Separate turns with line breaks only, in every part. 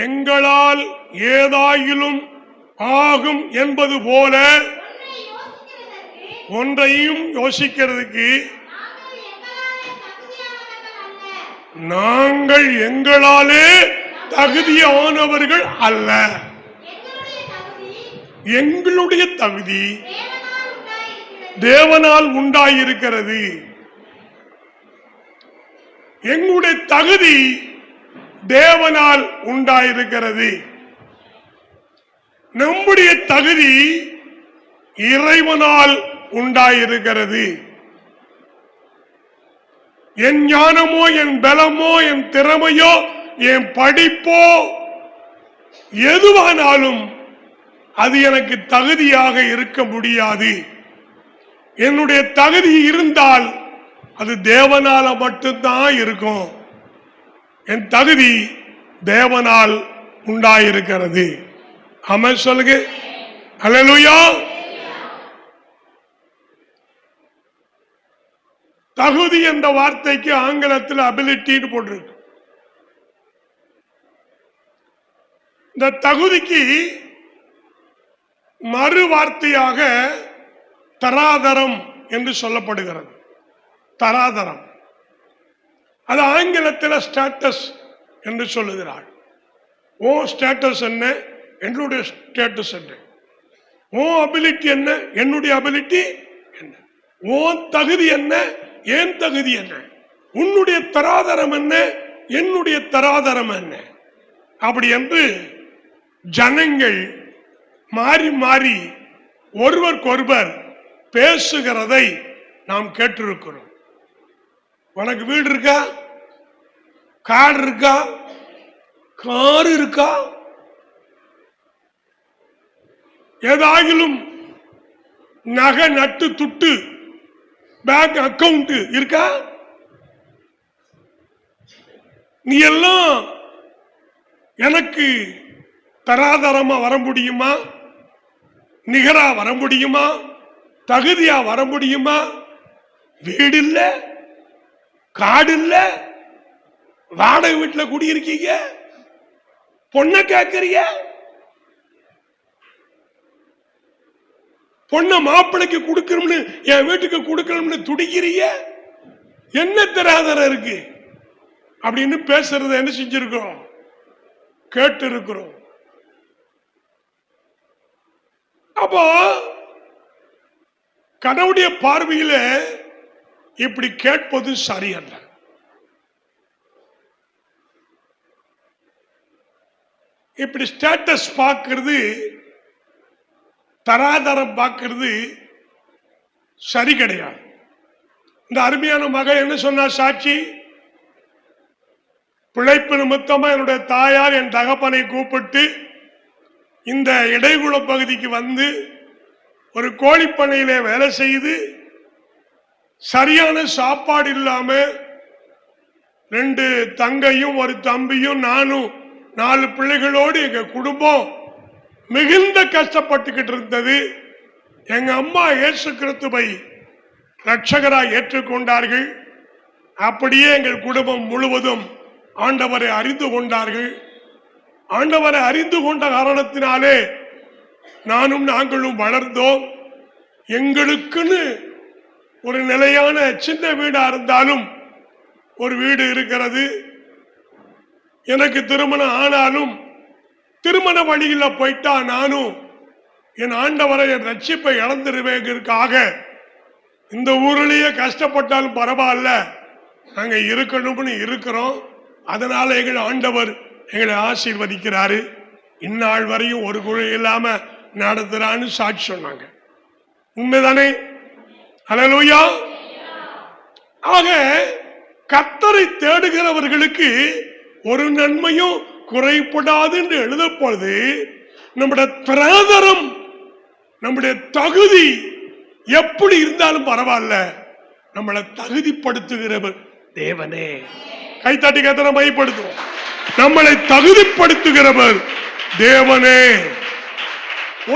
எங்களால் ஏதாயிலும் ஆகும் என்பது போல ஒன்றையும் யோசிக்கிறதுக்கு நாங்கள் எங்களாலே தகுதியானவர்கள் அல்ல. எங்களுடைய தகுதி தேவனால் உண்டாயிருக்கிறது. எங்களுடைய தகுதி தேவனால் உண்டாயிருக்கிறது. நம்முடைய தகுதி இறைவனால் உண்டாயிருக்கிறது. என் ஞானமோ, என் பலமோ, என் திறமையோ, என் படிப்போ எதுவானாலும் அது எனக்கு தகுதியாக இருக்க முடியாது. என்னுடைய தகுதி இருந்தால் அது தேவனால மட்டும்தான் இருக்கும். என் தகுதி தேவனால் உண்டாயிருக்கிறது. ஆமென் சொல்லுங்க. அல்லேலூயா. தகுதி என்ற வார்த்தைக்கு ஆங்கிலத்தில் அபிலிட்டின்னு போட்டிருக்கு. இந்த தகுதிக்கு மறு வார்த்தையாக தராதரம் என்று சொல்லப்படுகிறது. தராதரம் அது ஆங்கிலத்தில் ஸ்டேட்டஸ் என்று சொல்லுகிறாள். ஓ ஸ்டேட்டஸ் என்ன, என்னுடைய ஸ்டேட்டஸ் என்ன, ஓ அபிலிட்டி என்ன, என்னுடைய அபிலிட்டி என்ன, ஓ தகுதி என்ன, ஏன் தகுதி என்ன, உன்னுடைய தராதரம் என்ன, என்னுடைய தராதரம் என்ன, அப்படி என்று ஜனங்கள் மாறி மாறி ஒருவருக்கொருவர் பேசுகிறதை நாம் கேட்டிருக்கிறோம். உனக்கு வீடு இருக்கா, கார் இருக்கா, கார் இருக்கா, ஏதாகிலும் நகை நட்டு துட்டு பேங்க் அக்கவுண்ட் இருக்கா, நீ எல்லாம் எனக்கு தராதரமா வர முடியுமா, நிகரா வர முடியுமா, தகுதியா வர முடியுமா? வீடு இல்ல, காடு இல்ல, வாடகை வீட்டுல குடியிருக்கீங்க, பொண்ணை கேட்கறீங்க, பொண்ணை மாப்பிள்ளைக்கு கொடுக்கணும்னு என் வீட்டுக்கு கொடுக்கணும்னு துடிக்கிறீங்க, என்ன தராதரம் இருக்கு அப்படின்னு பேசுறத என்ன செஞ்சிருக்கிறோம், கேட்டு இருக்கிறோம். அப்போ கடவுளுடைய பார்வையில இப்படி கேட்பது சரியல்ல. இப்படி ஸ்டேட்டஸ் பார்க்கிறது, தராதரம் பார்க்கிறது சரி கிடையாது. இந்த அருமையான மகன் என்ன சொன்னார் சாட்சி, பிழைப்பு நிமித்தமா என்னுடைய தாயார் என் தகப்பனை கூப்பிட்டு இந்த இடைக்குள பகுதிக்கு வந்து ஒரு கோழிப்பண்ணையில வேலை செய்து சரியான சாப்பாடு இல்லாம 2 தங்கையும் ஒரு தம்பியும் நானும் 4 பிள்ளைகளோடு எங்க குடும்பம் மிகுந்த கஷ்டப்பட்டுக்கிட்டு இருந்தது. எங்க அம்மா இயேசு கிறிஸ்துவை இரட்சகராய் ஏற்றுக்கொண்டார்கள். அப்படியே எங்கள் குடும்பம் முழுவதும் ஆண்டவரை அறிந்து கொண்டார்கள். ஆண்டவரை அறிந்து கொண்ட காரணத்தினாலே நாங்களும் வளர்ந்தோம். எங்களுக்குன்னு ஒரு நிலையான சின்ன வீடா இருந்தாலும் ஒரு வீடு இருக்கிறது. எனக்கு திருமணம் ஆனாலும் திருமண வழியில போயிட்டா நானும் என் ஆண்டவரை என் ரட்சிப்பை இழந்துருவேங்கிறதுக்காக இந்த ஊரிலேயே கஷ்டப்பட்டாலும் பரவாயில்ல, நாங்க இருக்கணும்னு இருக்கிறோம். அதனால எங்கள் ஆண்டவர் எங்களை ஆசீர்வதிக்கிறாரு. இந்நாள் வரையும் ஒரு குறை இல்லாம நடத்துறான்னு சாட்சி சொன்னாங்க. உண்மைதானே? அல்லேலூயா. ஆக கர்த்தரை தேடுகிறவர்களுக்கு ஒரு நன்மையும் குறைபடாது என்று எழுதப்போது நம்முடைய தராதரம், நம்முடைய தகுதி எப்படி இருந்தாலும் பரவாயில்ல, நம்மளை தகுதிப்படுத்துகிறவர் தேவனே. கைத்தட்டி கத்தனை மையப்படுத்துவோம். நம்மளை தகுதிப்படுத்துகிறவர் தேவனே.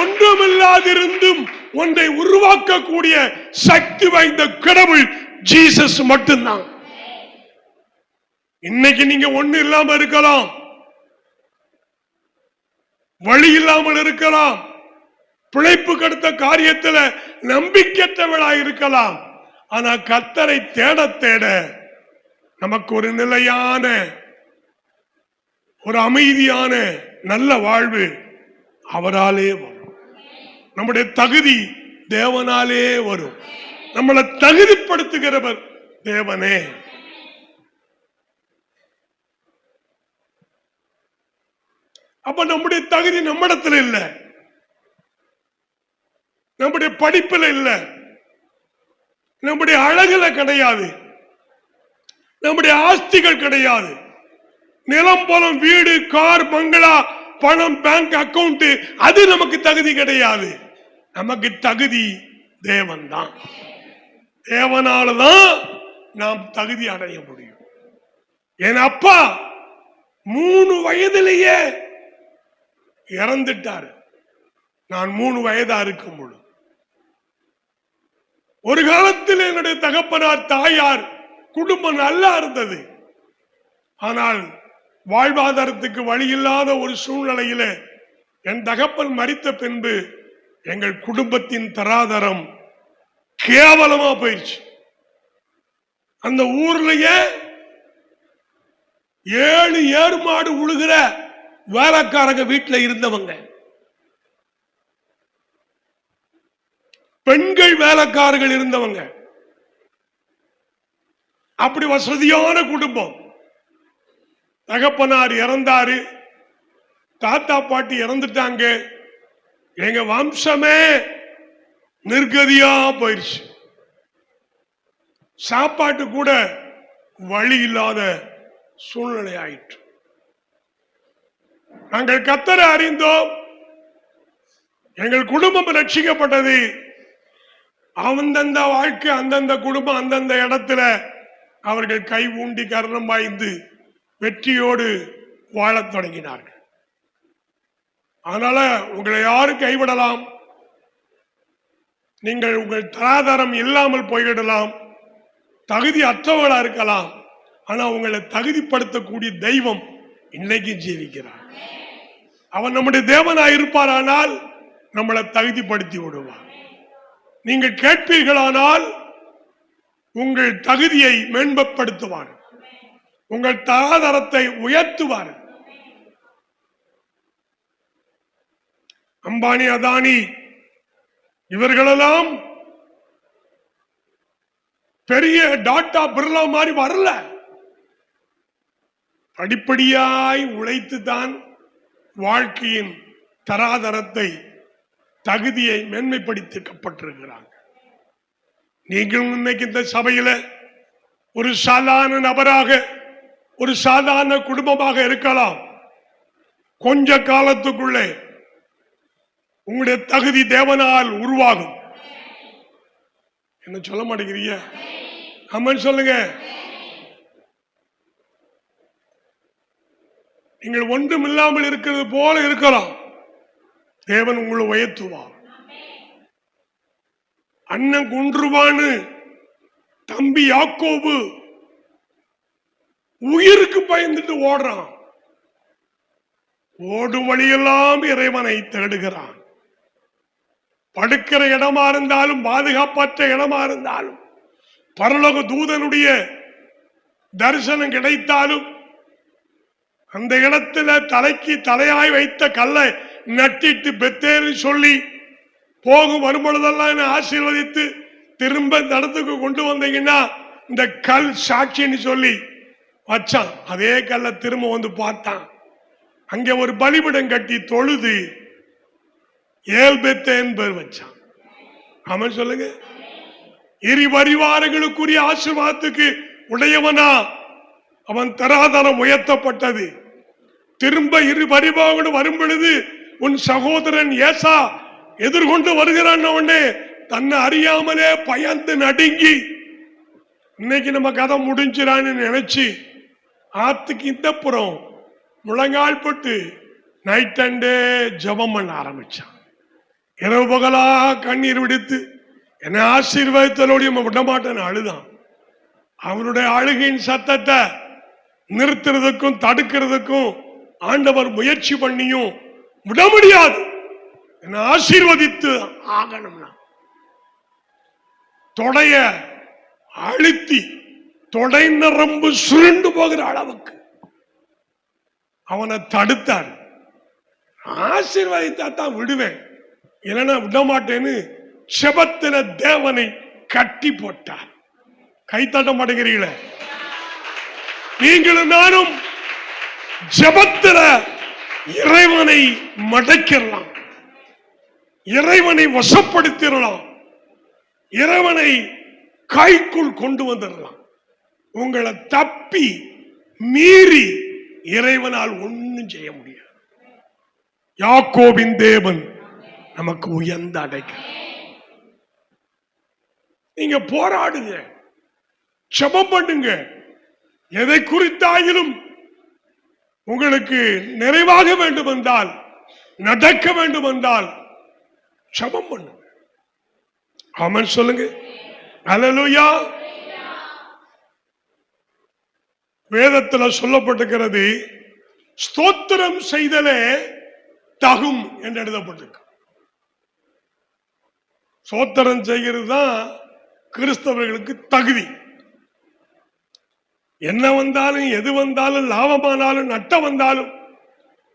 ஒன்றுமில்லாதிருந்தும் ஒன்றை உருவாக்கக்கூடிய சக்தி வாய்ந்த கடவுள் ஜீசஸ் மட்டும்தான். இன்னைக்கு நீங்க ஒண்ணு இல்லாம இருக்கலாம், வழி இல்லாமல் இருக்கலாம், பிழைப்பு கடுத்த காரியத்தில் நம்பிக்கையற்றவளாய் இருக்கலாம். ஆனா கர்த்தரை தேட தேட நமக்கு ஒரு நிலையான, ஒரு அமைதியான நல்ல வாழ்வு அவராலே வரும். நம்முடைய தகுதி தேவனாலே வரும். நம்மளை தகுதிப்படுத்துகிறவர் தேவனே. அப்ப நம்முடைய தகுதி நம்மிடத்தில் இல்லை, நம்முடைய படிப்புல இல்ல, நம்முடைய அழகுல கிடையாது, நம்முடைய ஆஸ்திகள் கிடையாது, நிலம் போலம் வீடு கார் பங்களா பணம் பேங்க் அக்கவுண்ட் அது நமக்கு தகுதி கிடையாது. நமக்கு தகுதி தேவன் தான். தேவனாலதான் நாம் தகுதி அடைய முடியும். என் அப்பா 3 வயதிலேயே இறந்துட்டாரு. நான் 3 வயதா இருக்கும் பொழுது, ஒரு காலத்தில் என்னுடைய தகப்பனார் தாயார் குடும்பம் நல்லா இருந்தது. ஆனால் வாழ்வாதாரத்துக்கு வழி இல்லாத ஒரு சூழ்நிலையில என் தகப்பன் மரித்த பின்பு எங்கள் குடும்பத்தின் தராதரம் கேவலமா போயிடுச்சு. அந்த ஊர்லயே 7 ஏறு மாடு உழுகிற வேலைக்காரங்க வீட்டில் இருந்தவங்க, பெண்கள் வேலைக்காரர்கள் இருந்தவங்க. அப்படி வசதியான குடும்பம். தகப்பனார் இறந்தாரு, தாத்தா பாட்டி இறந்துட்டாங்க. எங்க வம்சமே நிர்கதியா போயிடுச்சு. சாப்பாட்டு கூட வழி இல்லாத சூழ்நிலை ஆயிற்று. நாங்கள் கர்த்தரை அறிந்தோம், எங்கள் குடும்பம் ரட்சிக்கப்பட்டது. அந்தந்த வாழ்க்கை, அந்தந்த குடும்பம், அந்தந்த இடத்துல அவர்கள் கை ஊண்டி கரணம் வாய்ந்து வெற்றியோடு வாழத் தொடங்கினார்கள். அதனால உங்களை யாரும் கைவிடலாம், நீங்கள் உங்கள் தராதரம் இல்லாமல் போய்விடலாம், தகுதி அற்றவர்களா இருக்கலாம். ஆனா உங்களை தகுதிப்படுத்தக்கூடிய தெய்வம் இன்னைக்கு ஜீவிக்கிறார். அவன் நம்முடைய தேவனாய் இருப்பாரானால் நம்மளை தகுதிப்படுத்தி விடுவார். நீங்கள் கேட்பீர்களானால் உங்கள் தகுதியை மேம்படுத்துவார், உங்கள் தராதரத்தை உயர்த்துவார். அம்பானி அதானி இவர்களெல்லாம் பெரிய டாட்டா பிர்லா மாதிரி வரல, படிப்படியாய் உழைத்து தான் வாழ்க்கையின் தராதரத்தை தகுதியை மேன்மைப்படுத்தப்பட்டிருக்கிறாங்க. நீங்களும் இன்னைக்கு இந்த சபையில ஒரு சாதாரண நபராக, ஒரு சாதாரண குடும்பமாக இருக்கலாம். கொஞ்ச காலத்துக்குள்ளே உங்களுடைய தகுதி தேவனால் உருவாகும். என்ன சொல்ல மாட்டேங்கிறீங்க? ஆமென் சொல்லுங்க. நீங்கள் ஒன்றும் இல்லாமல் இருக்கிறது போல இருக்கலாம், தேவன் உங்களை உயர்த்துவார். அண்ணன் குன்றுவான்னு தம்பி யாக்கோபு உயிருக்கு பயந்துட்டு ஓடுறான். ஓடும் வழியெல்லாம் இறைவனை தேடுகிறான். படுக்கிற இடமா இருந்தாலும், பாதுகாப்பற்ற இடமா இருந்தாலும், பரலோக தூதனுடைய தரிசனம் கிடைத்தாலும், அந்த இடத்துல தலைக்கு தலையாய் வைத்த கல்லை நட்டிட்டு பெத்தேன்னு சொல்லி போகும் வரும்பொழுதெல்லாம் ஆசீர்வதித்து திரும்ப இந்த இடத்துக்கு கொண்டு வந்தீங்கன்னா இந்த கல் சாட்சின்னு சொல்லி வச்சான். அதே கல்லை திரும்ப வந்து பார்த்தான். அங்கே ஒரு பலிபிடம் கட்டி தொழுது ஏல் பெத்தேன் பேர் வச்சான். அவன் சொல்லுங்க, இரு பரிவாரங்களுக்குரிய ஆசீர்வாதத்துக்கு உடையவனா அவன் தராதரம் உயர்த்தப்பட்டது. திரும்ப இரு பரிவாரங்களும் வரும் பொழுது உன் சகோதரன் ஏசா எதிர்கொண்டு வருகிறான். உடனே தன்னை அறியாமலே பயந்து நடுங்கி இன்னைக்கு நம்ம கதை முடிஞ்சிடான்னு நினைச்சு ஆத்துக்கு இந்த புறம் முழங்கால் போட்டு நைட் அண்ட் டே ஜபம் பண்ண ஆரம்பிச்சான். இரவு பகலா கண்ணீர் விடுத்து என்னை ஆசீர்வாதத்தோடு விடமாட்டேன்னு அழுதான். அவனுடைய அழுகையின் சத்தத்தை நிறுத்துறதுக்கும் தடுக்கிறதுக்கும் ஆண்டவர் முயற்சி பண்ணியும் விட முடியாது. என்ன ஆசீர்வதித்து ஆகணும்னா தொடைய அழுத்தி தொடை நரம்பு சுருண்டு போகிற அளவுக்கு அவனை தடுத்தார். ஆசீர்வதித்தா தான் விடுவேன், இல்லைன்னா விட மாட்டேன்னு செபத்தின தேவனை கட்டி போட்டார். கைத்தட்ட மாட்டேங்கிறீங்களே? நீங்களும் நானும் ஜெபத்தில இறைவனை மடக்கிடலாம், இறைவனை வசப்படுத்திடலாம், இறைவனை கைக்குள் கொண்டு வந்துடலாம். உங்களை தப்பி மீறி இறைவனால் ஒன்னும் செய்ய முடியாது. யாக்கோபின் தேவன் நமக்கு உயர்ந்த அடைக்கலம். நீங்க போராடுங்க, ஜெபம் பண்ணுங்க. எதை குறித்தாயிலும் உங்களுக்கு நிறைவாக வேண்டும் என்றால், நடக்க வேண்டும் என்றால் ஜெபம் பண்ணுங்க. ஆமென் சொல்லுங்க. அல்லேலூயா. வேதத்தில் சொல்லப்பட்டிருக்கிறது, ஸ்தோத்திரம் செய்தலே தகும் என்று எழுதப்பட்டிருக்கு. ஸ்தோத்திரம் செய்கிறது தான் கிறிஸ்தவர்களுக்கு தகுதி. என்ன வந்தாலும், எது வந்தாலும், லாபமானாலும், நட்டம் வந்தாலும்,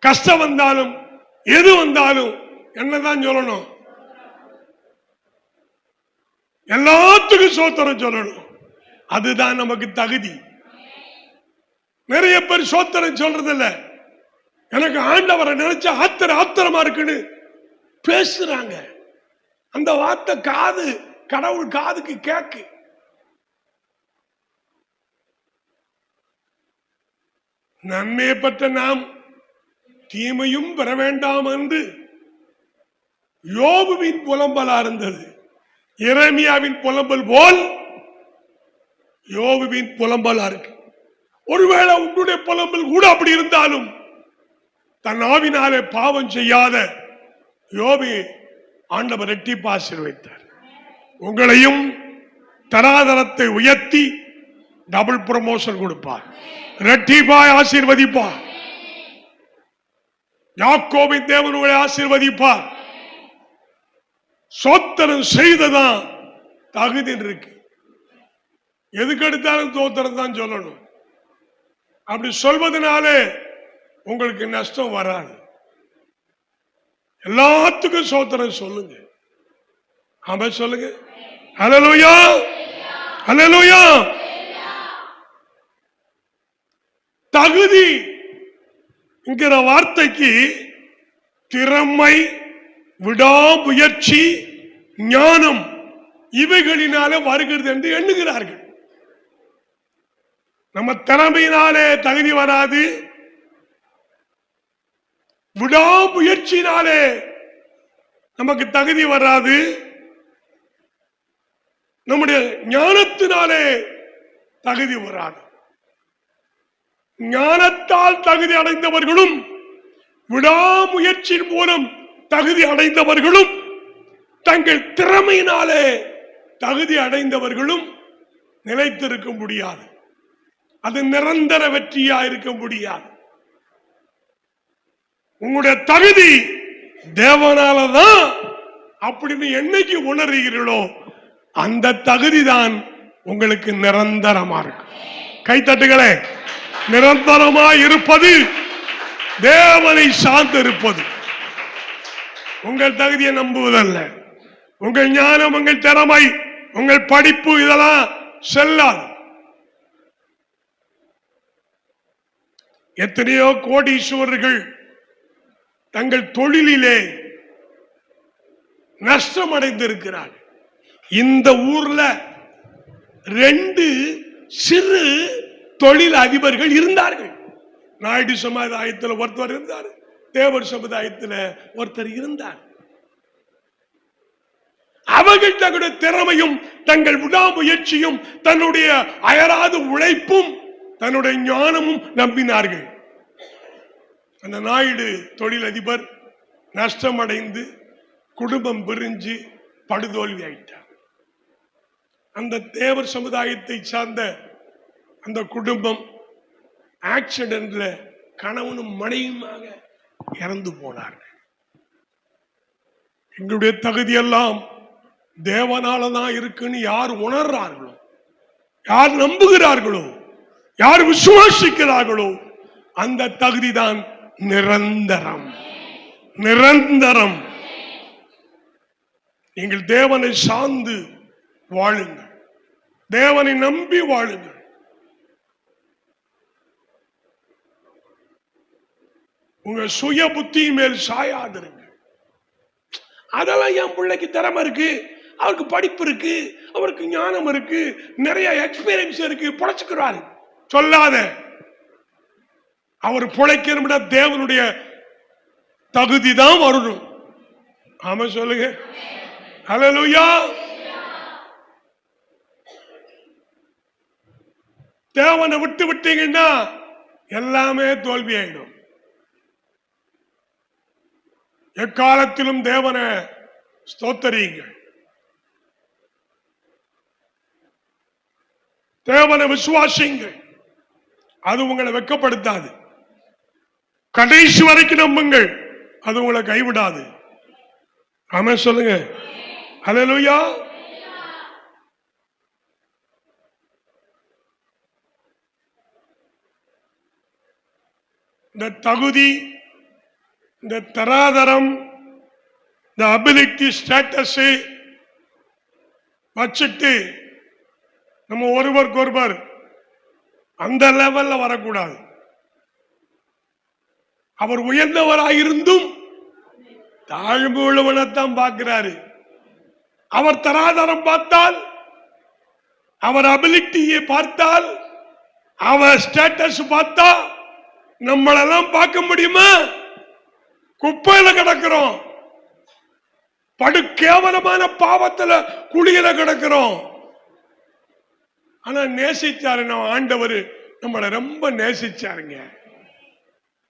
கஷ்டம் வந்தாலும், எது வந்தாலும் என்னதான் சொல்லணும்? எல்லாத்துக்கும் ஸ்தோத்திரம் சொல்லணும். அதுதான் நமக்கு தகுதி. நிறைய பேர் ஸ்தோத்திரம் சொல்றது இல்ல. எனக்கு ஆண்டவரை நினைச்ச ஆத்திரமா இருக்குன்னு பேசுறாங்க. அந்த வார்த்தை காது, கடவுள் காதுக்கு கேக்கு. நன்மையை பற்ற நாம் தீமையும் பெற வேண்டாம் என்று யோபுவின் புலம்பலா இருந்தது. எரேமியாவின் புலம்பல் போல் யோபுவின் புலம்பலா இருக்கு. ஒருவேளை உன்னுடைய புலம்பல் கூட அப்படி இருந்தாலும், தன் ஆவினாலே பாவம் செய்யாத யோபு ஆண்டவர் இரட்டிப்பு ஆசீர்வதித்தார். உங்களையும் தராதரத்தை உயர்த்தி டபுள் ப்ரமோஷன் கொடுப்பார், இரட்டிப்பாய் ஆசீர்வதிப்பார். யாக்கோபின் தேவன் உங்களை ஆசீர்வதிப்பார். ஸ்தோத்திரம் செய்ததான் தகுதி இருக்கு. எதுக்கு எடுத்தாலும் ஸ்தோத்திரம் தான் சொல்லணும். அப்படி சொல்வதனாலே உங்களுக்கு நஷ்டம் வராது. எல்லாத்துக்கும் ஸ்தோத்திரம் சொல்லுங்க. ஆமென் சொல்லுங்க. அல்லேலூயா, அல்லேலூயா. தகுதி என்கிற வார்த்தைக்கு திறமை, விடாமுயற்சி, ஞானம் இவைகளினால வருகிறது என்று எண்ணுகிறார்கள். நம்ம திறமையினாலே தகுதி வராது, விடாமுயற்சினாலே நமக்கு தகுதி வராது, நம்முடைய ஞானத்தினாலே தகுதி வராது. ஞானத்தால் தகுதி அடைந்தவர்களும், விடாமுயற்சியின் மூலம் தகுதி அடைந்தவர்களும், தங்கள் திறமையினாலே தகுதி அடைந்தவர்களும் நிலைத்திருக்க முடியாது. அது நிரந்தர வெற்றியா இருக்க முடியாது. உங்களுடைய தகுதி தேவனாலதான் அப்படின்னு என்னைக்கு உணர்கிறீர்களோ அந்த தகுதி தான் உங்களுக்கு நிரந்தரமா இருக்கும். கைத்தட்டுகளே, நிரந்தரமா இருப்பது தேவனை சார்ந்து இருப்பது. உங்கள் தகுதியை நம்புவதல்ல. உங்கள் ஞானம், உங்கள் திறமை, உங்கள் படிப்பு இதெல்லாம் செல்லாது. எத்தனையோ கோடீஸ்வரர்கள் தங்கள் தொழிலிலே நஷ்டம் அடைந்திருக்கிறார்கள். இந்த ஊர்ல 2 சிறு தொழில் அதிபர்கள் இருந்தார்கள். நாயுடு சமுதாயத்தில் ஒருத்தர் இருந்தார், தேவர் சமுதாயத்தில் ஒருத்தர் இருந்தார். அவர்கள் தங்களுடைய திறமையும், தங்கள் விடாமுயற்சியும், தன்னுடைய அயராத உழைப்பும், தன்னுடைய ஞானமும் நம்பினார்கள். அந்த நாயுடு தொழிலதிபர் நஷ்டம் அடைந்து குடும்பம் பிரிஞ்சு படுதோல்வி ஆயிட்டார். அந்த தேவர் சமுதாயத்தை சார்ந்த அந்த குடும்பம் ஆக்சிடென்ட்ல கணவனும் மனைவியுமாக இறந்து போனார்கள். எங்களுடைய தகுதியெல்லாம் தேவனாலதான் இருக்குன்னு யார் உணர்றார்களோ, யார் நம்புகிறார்களோ, யார் விசுவாசிக்கிறார்களோ அந்த தகுதிதான் நிரந்தரம். நிரந்தரம். நீங்கள் தேவனை சார்ந்து வாழுங்கள், தேவனை நம்பி வாழுங்கள். உங்க சுய புத்தி மேல் சாயாதிருங்க. அதெல்லாம் என் பிள்ளைக்கு திறமை இருக்கு, அவருக்கு படிப்பு இருக்கு, அவருக்கு ஞானம் இருக்கு, நிறைய எக்ஸ்பீரியன்ஸ் இருக்கு, பொழைச்சுக்கிறாரு சொல்லாத. அவர் பொழைக்கணும்னா தேவனுடைய தகுதி தான் வரணும். ஆமா சொல்லுங்க. ஹல்லேலூயா. தேவனை விட்டு விட்டீங்கன்னா எல்லாமே தோல்வி ஆயிடும். எக்காலத்திலும் தேவனை ஸ்தோத்தரியுங்கள், தேவனை விசுவாசியுங்கள். அது உங்களை வெட்கப்படுத்தாது. கடைசி வரைக்கும் நம்புங்கள், அது உங்களை கைவிடாது. ஆமென் சொல்லுங்க. ஹல்லேலூயா. இந்த தகுதி, இந்த தராதரம், இந்த அபிலிட்டி ஸ்டேட்டஸ் வச்சுட்டு நம்ம ஒருவருக்கு ஒருவர் அந்த லெவல்ல வரக்கூடாது. அவர் உயர்ந்தவராயிருந்தும் தாழ்வு உள்ளவனைத்தான் பார்க்கிறாரு. அவர் தராதரம் பார்த்தால், அவர் அபிலிட்டியை பார்த்தால், அவர் ஸ்டேட்டஸ் பார்த்தா நம்மளெல்லாம் பார்க்க முடியுமா? குப்பையில கிடக்கிறோம், படு கேவலமான பாவத்துல குழியில கிடக்கிறோம். ஆனா நேசிச்சாரு நம்ம ஆண்டவர், நம்மளை ரொம்ப நேசிச்சாருங்க.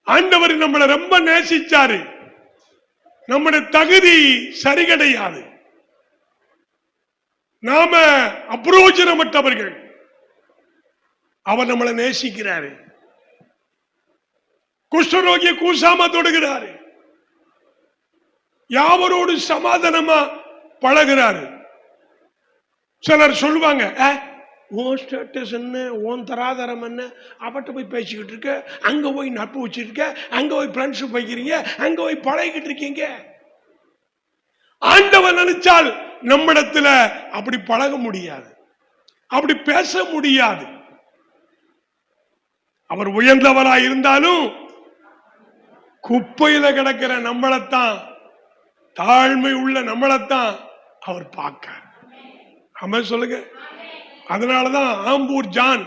ஆண்டவர் நம்மளை ரொம்ப நேசிச்சாரு. நம்முடைய தகுதி சரி கிடையாது, நாம அப்ரோஜனமற்றவர்கள். அவர் நம்மளை நேசிக்கிறாரு. குஷ்டரோகிய கூசாம தொடுகிறாரு, யாவரோடு சமாதானமா பழகிறாரு. சிலர் சொல்லுவாங்க, உன் ஸ்டேட்டஸ் என்ன, உன் தராதரம் என்ன, அவட்ட போய் பேசிக்கிட்டு இருக்க, அங்க போய் நட்பு வச்சிருக்க, அங்க போய் ஃப்ரெண்ட்ஷிப் வைக்கிறீங்க, அங்க போய் பழகிட்டு இருக்கீங்க. ஆண்டவன் நினைச்சால் நம்மிடத்துல அப்படி பழக முடியாது, அப்படி பேச முடியாது. அவர் உயர்ந்தவராய் இருந்தாலும் குப்பையில கிடக்கிற நம்மளைத்தான், தாழ்மை உள்ள நம்மளைத்தான் அவர் பார்க்க. ஆமென் சொல்லுங்க. அதனாலதான் ஆம்பூர் ஜான்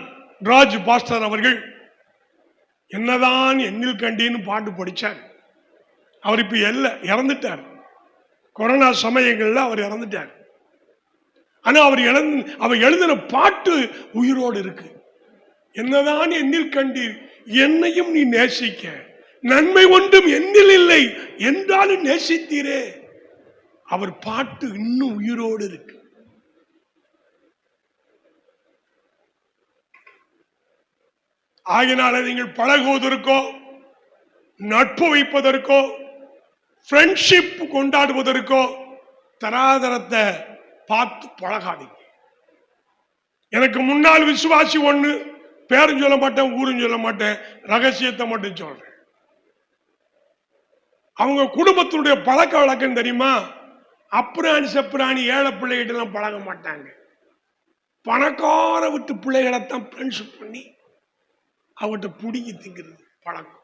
ராஜ் பாஸ்டர் அவர்கள் என்னதான் எண்ணில் கண்டின்னு பாட்டு படிச்சார். அவர் இப்ப இறந்துட்டார். கொரோனா சமயங்கள்ல அவர் இறந்துட்டார். ஆனா அவர் எழுதின பாட்டு உயிரோடு இருக்கு. என்னதான் எண்ணில் கண்டீர், என்னையும் நீ நேசிக்க, நன்மை ஒன்றும் எண்ணில் இல்லை என்றாலும் நேசித்தீரே. அவர் பாட்டு இன்னும் உயிரோடு இருக்கு. ஆகினால நீங்கள் பழகுவதற்கோ, நட்பு வைப்பதற்கோ, ஃப்ரெண்ட்ஷிப் கொண்டாடுவதற்கோ தராதரத்தை பார்த்து பழகாதீங்க. எனக்கு முன்னாள் விசுவாசி ஒண்ணு, பேரும் சொல்ல மாட்டேன், ஊரும் சொல்ல மாட்டேன், ரகசியத்தை மட்டும் சொல்றேன். அவங்க குடும்பத்தினுடைய பழக்க வழக்கம் தெரியுமா? அப்புறாணி செப்புராணி ஏழை பிள்ளைகிட்ட எல்லாம் பழக மாட்டாங்க. பணக்கார விட்டு பிள்ளைகளைத்தான் ஃப்ரெண்ட்ஷிப் பண்ணி அவட்ட புடிங்கி திங்கிறது பழக்கம்.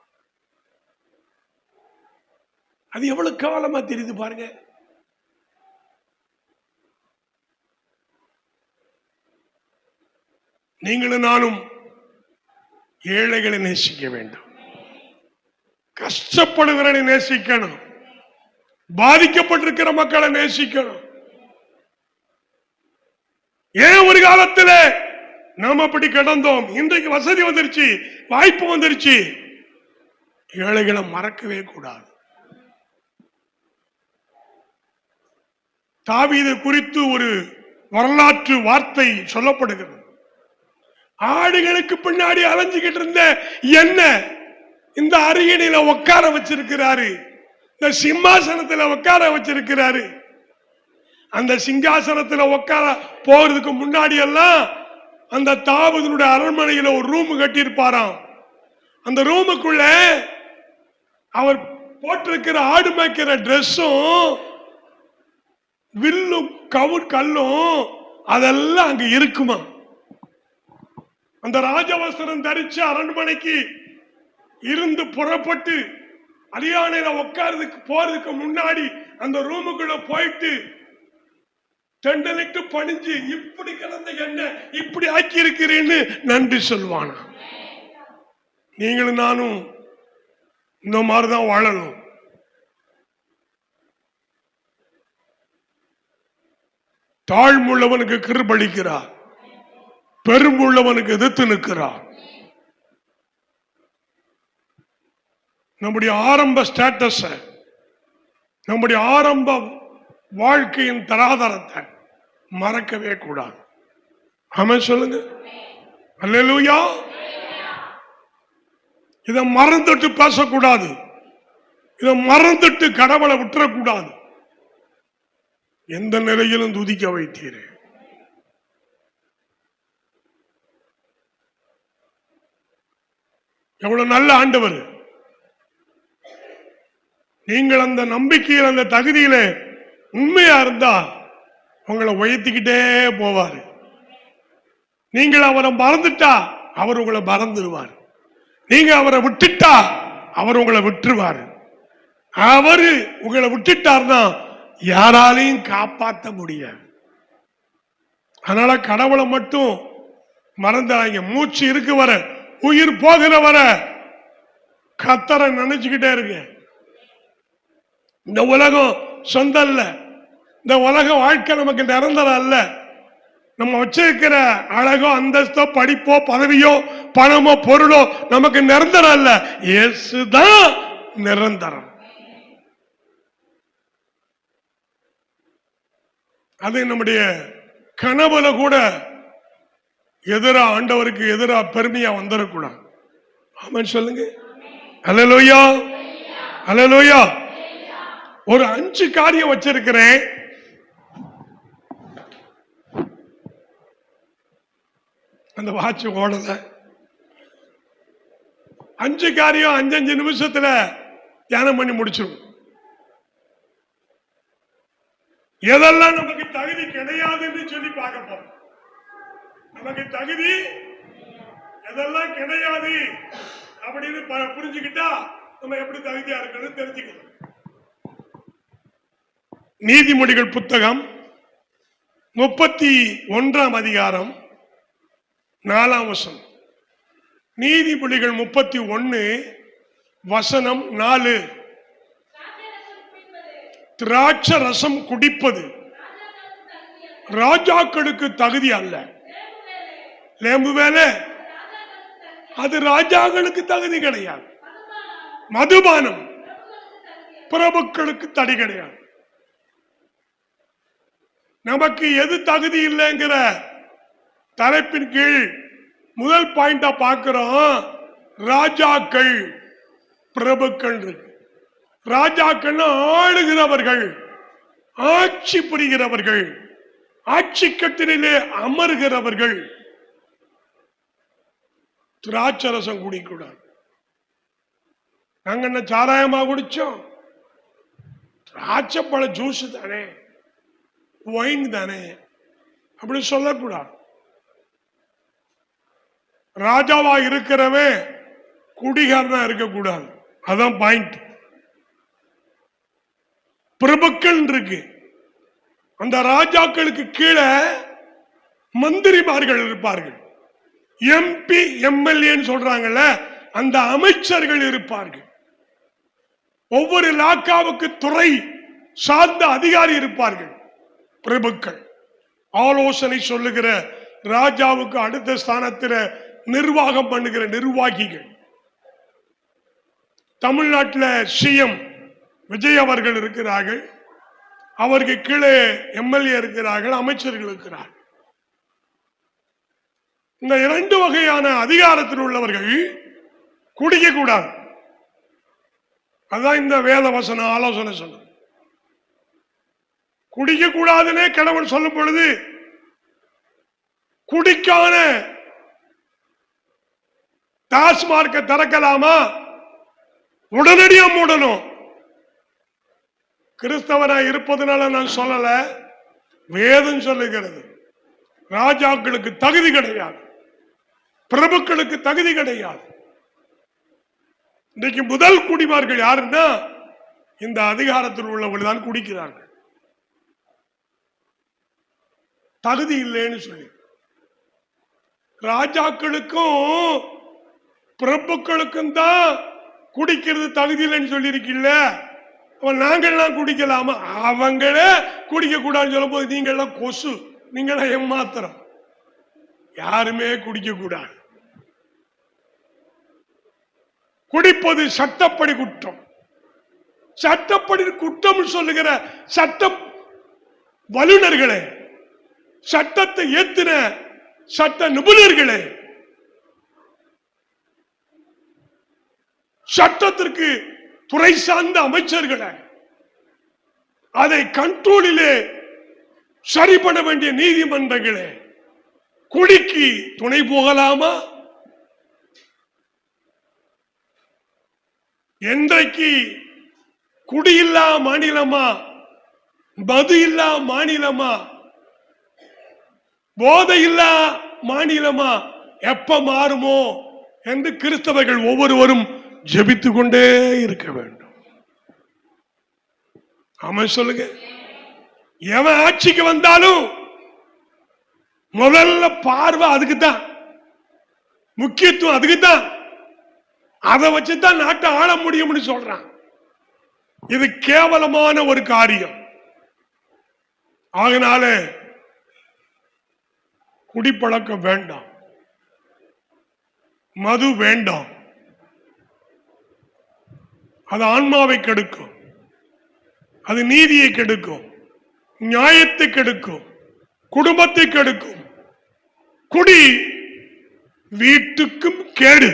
அது எவ்வளவு கேவலமா தெரியுது பாருங்க. நீங்களும் நானும் ஏழைகளை நேசிக்க வேண்டும், கஷ்டப்படுகிறவனை நேசிக்கணும், பாதிக்கப்பட்டிருக்கிற மக்களை நேசிக்கணும். ஏன் ஒரு காலத்தில் நாம அப்படி கிடந்தோம், இன்றைக்கு வசதி வந்துருச்சு, வாய்ப்பு வந்துருச்சு, ஏழைகளை மறக்கவே கூடாது. தாவீது குறித்து ஒரு வரலாற்று வார்த்தை சொல்லப்படுகிறது. ஆடுகளுக்கு பின்னாடி அலைஞ்சுக்கிட்டு இருந்த என்ன இந்த அரியணையில உட்கார வச்சிருக்கிறாரு, இந்த சிம்மாசனத்துல உட்கார வச்சிருக்கிறாரு. அந்த சிங்காசனத்துல உட்கார போறதுக்கு முன்னாடி எல்லாம் அந்த தாவீதுடைய அரண்மனையில ஒரு ரூம் கட்டி இருப்பாராம். அந்த ரூமுக்குள்ள அவர் போட்டிருக்கிற ஆடு மேய்க்கிற டிரெஸ்ஸும் வில்லும் கல்லும் அதெல்லாம் அங்க இருக்குமா. அந்த ராஜவஸ்திரம் தரிச்சு அரண்மனைக்கு இருந்து புறப்பட்டு அரியானையில உட்கார்றதுக்கு போறதுக்கு முன்னாடி அந்த ரூமுக்குள்ள போயிட்டு தெண்டலிட்டு பணிஞ்சு இப்படி கிடந்த என்ன இப்படி ஆக்கி இருக்கிறேன்னு நன்றி சொல்வானா. நீங்களும் நானும் இந்த மாதிரிதான் வாழணும். தாழ்முள்ளவனுக்கு கிருபளிக்கிறார், பெரும்புள்ளவனுக்கு எதிர்த்து நிற்கிறார். நம்முடைய ஆரம்ப ஸ்டேட்டஸ், நம்முடைய ஆரம்ப வாழ்க்கையின் தராதரத்தை மறக்கவே கூடாது. ஆமென் சொல்லுங்க. அல்லேலூயா. இதை மறந்துட்டு பேசக்கூடாது, இதை மறந்துட்டு கடவுளை விட்டுறக்கூடாது. எந்த நிலையிலும் துதிக்க வைத்தீரே. எவ்வளவு நல்ல ஆண்டவர். நீங்கள் அந்த நம்பிக்கையில் அந்த தகுதியில உண்மையா இருந்தா உங்களை உயர்த்திக்கிட்டே போவார். நீங்கள் அவரை மறந்துட்டா அவர் உங்களை மறந்துடுவார். நீங்க அவரை விட்டுட்டா அவர் உங்களை விட்டுருவார். அவரு உங்களை விட்டுட்டார்னா யாராலையும் காப்பாற்ற முடியாது. அதனால கடவுளை மட்டும் மறந்துடாங்க. மூச்சு இருக்கு வர, உயிர் போகிற வர கர்த்தரை நினைச்சுக்கிட்டே இருக்கு. இந்த உலகம் சொந்தம் இல்ல, இந்த உலக வாழ்க்கை நமக்கு நிரந்தரம் அல்ல. நம்ம வச்சிருக்கிற அழகோ அந்தஸ்தோ படிப்போ பதவியோ பணமோ பொருளோ நமக்கு நிரந்தரம் அல்ல. இயேசுதான் நிரந்தரம். அது நம்முடைய கனவுல கூட எதிரா ஆண்டவருக்கு எதிரா பெருமையா வந்துடக்கூடாது. ஆமென் சொல்லுங்க. அல்லேலூயா, அல்லேலூயா. ஒரு 5 காரியம் வச்சிருக்கிறேன். அந்த வாட்ச் ஓடல. 5 காரியம் 5 நிமிஷத்துல தியானம் பண்ணி முடிச்சிடும். எதெல்லாம் நமக்கு தகுதி கிடையாதுன்னு சொல்லி பார்க்க போறோம். நமக்கு தகுதி எதெல்லாம் கிடையாது அப்படின்னு புரிஞ்சுக்கிட்டா நம்ம எப்படி தகுதியா இருக்கணும் தெரிஞ்சுக்கலாம். நீதிமொழிகள் புத்தகம் 31ஆம் அதிகாரம் 4ஆம் வசனம். நீதிமொழிகள் 31 வசனம் 4. திராட்சை ரசம் குடிப்பது ராஜாக்களுக்கு தகுதி அல்ல. லேம்பு வேலை அது ராஜாக்களுக்கு தகுதி கிடையாது. மதுபானம் பிரபுக்களுக்கு தடை கிடையாது. நமக்கு எது தகுதி இல்லைங்கிற தலைப்பின் கீழ் முதல் பாயிண்டா பார்க்கிறோம். ராஜாக்கள் பிரபுக்கள் இருக்கு. ராஜாக்கள் ஆளுகிறவர்கள், ஆட்சி புரிகிறவர்கள், ஆட்சி கட்டிலே அமர்கிறவர்கள். திராட்சரசம் குடிக்கூடாது. நாங்க என்ன சாராயமா குடிச்சோம்? திராட்சை பழ ஜூஸ் தானே, ஒயின் தானே, அப்படி சொல்லக்கூடாது. ராஜாவா இருக்கிறவன் குடிகாரனா இருக்கக்கூடாது. அதான் பாயிண்ட். பிரபுக்கள் இருக்கு. அந்த ராஜாக்களுக்கு கீழே மந்திரிமார்கள் இருப்பார்கள். எம்பி எம்எல்ஏன்னு சொல்றாங்கல்ல, அந்த அமைச்சர்கள் இருப்பார்கள். ஒவ்வொரு இலாக்காவுக்கு துறை சார்ந்த அதிகாரி இருப்பார்கள். பிரபுக்கள் ஆலோசனை சொல்லுகிற ராஜாவுக்கு அடுத்த ஸ்தானத்தில் நிர்வாகம் பண்ணுகிற நிர்வாகிகள். தமிழ்நாட்டில் சிஎம் விஜய் அவர்கள் இருக்கிறார்கள். அவருக்கு கீழே எம்எல்ஏ இருக்கிறார்கள், அமைச்சர்கள் இருக்கிறார்கள். இந்த 2 வகையான அதிகாரத்தில் உள்ளவர்கள் குடிக்க கூடாது. அதான் இந்த வேத வசனம் ஆலோசனை சொல்லுது. குடிக்க கூடாதுன்னே கணவன் சொல்லும் பொழுது குடிக்கான டாஸ்மார்க்க திறக்கலாமா? உடனடியா மூடணும். கிறிஸ்தவனா இருப்பதனால நான் சொல்லல, வேதம் சொல்லுகிறது. ராஜாக்களுக்கு தகுதி கிடையாது, பிரபுக்களுக்கு தகுதி கிடையாது. இன்றைக்கு முதல் குடிமார்கள் யாருன்னா இந்த அதிகாரத்தில் உள்ளவர்கள் தான் குடிக்கிறார்கள். தகுதி இல்லைன்னு சொல்லி ராஜாக்களுக்கும் பிரபுக்களுக்கும் தான் குடிக்கிறது தகுதி இல்லைன்னு சொல்லி இருக்கீல்ல. நாங்கள்லாம் குடிக்கலாமா? அவங்களே குடிக்க கூடாதுன்னு சொல்லும் போது நீங்கள்லாம் கொசு, நீங்களாம் ஏமாத்திரம். யாருமே குடிக்க கூடாது. குடிப்பது சட்டப்படி குற்றம். சட்டப்படி குற்றம் சொல்லுகிற சட்டம் வல்லுநர்களே, சட்டத்தை ஏத்தின சட்ட நிபுணர்களே, சட்டத்திற்கு துறை சார்ந்த அமைச்சர்களை, அதை கண்ட்ரோலிலே சரி பண்ண வேண்டிய நீதிமன்றங்களே, குடிக்கு துணை போகலாமா? என்றைக்கு குடியில்லா மாநிலமா, மது இல்லா மாநிலமா, போதையில்லா மாநிலமா எப்ப மாறுமோ என்று கிறிஸ்தவர்கள் ஒவ்வொருவரும் ஜெபித்துக் கொண்டே இருக்க வேண்டும். ஆமா சொல்லுங்க. எவன் ஆட்சிக்கு வந்தாலும் முதல்ல பார்வை அதுக்குத்தான், முக்கியத்துவம் அதுக்குத்தான். அதை வச்சுதான் நாட்டை ஆள முடியும்னு சொல்றான். இது கேவலமான ஒரு காரியம். ஆகினால குடிப்பழக்கம் வேண்டாம், மது வேண்டாம். அது ஆன்மாவை கெடுக்கும், அது நீதியை கெடுக்கும், நியாயத்தை கெடுக்கும், குடும்பத்தை கெடுக்கும். குடி வீட்டுக்கும் கேடு,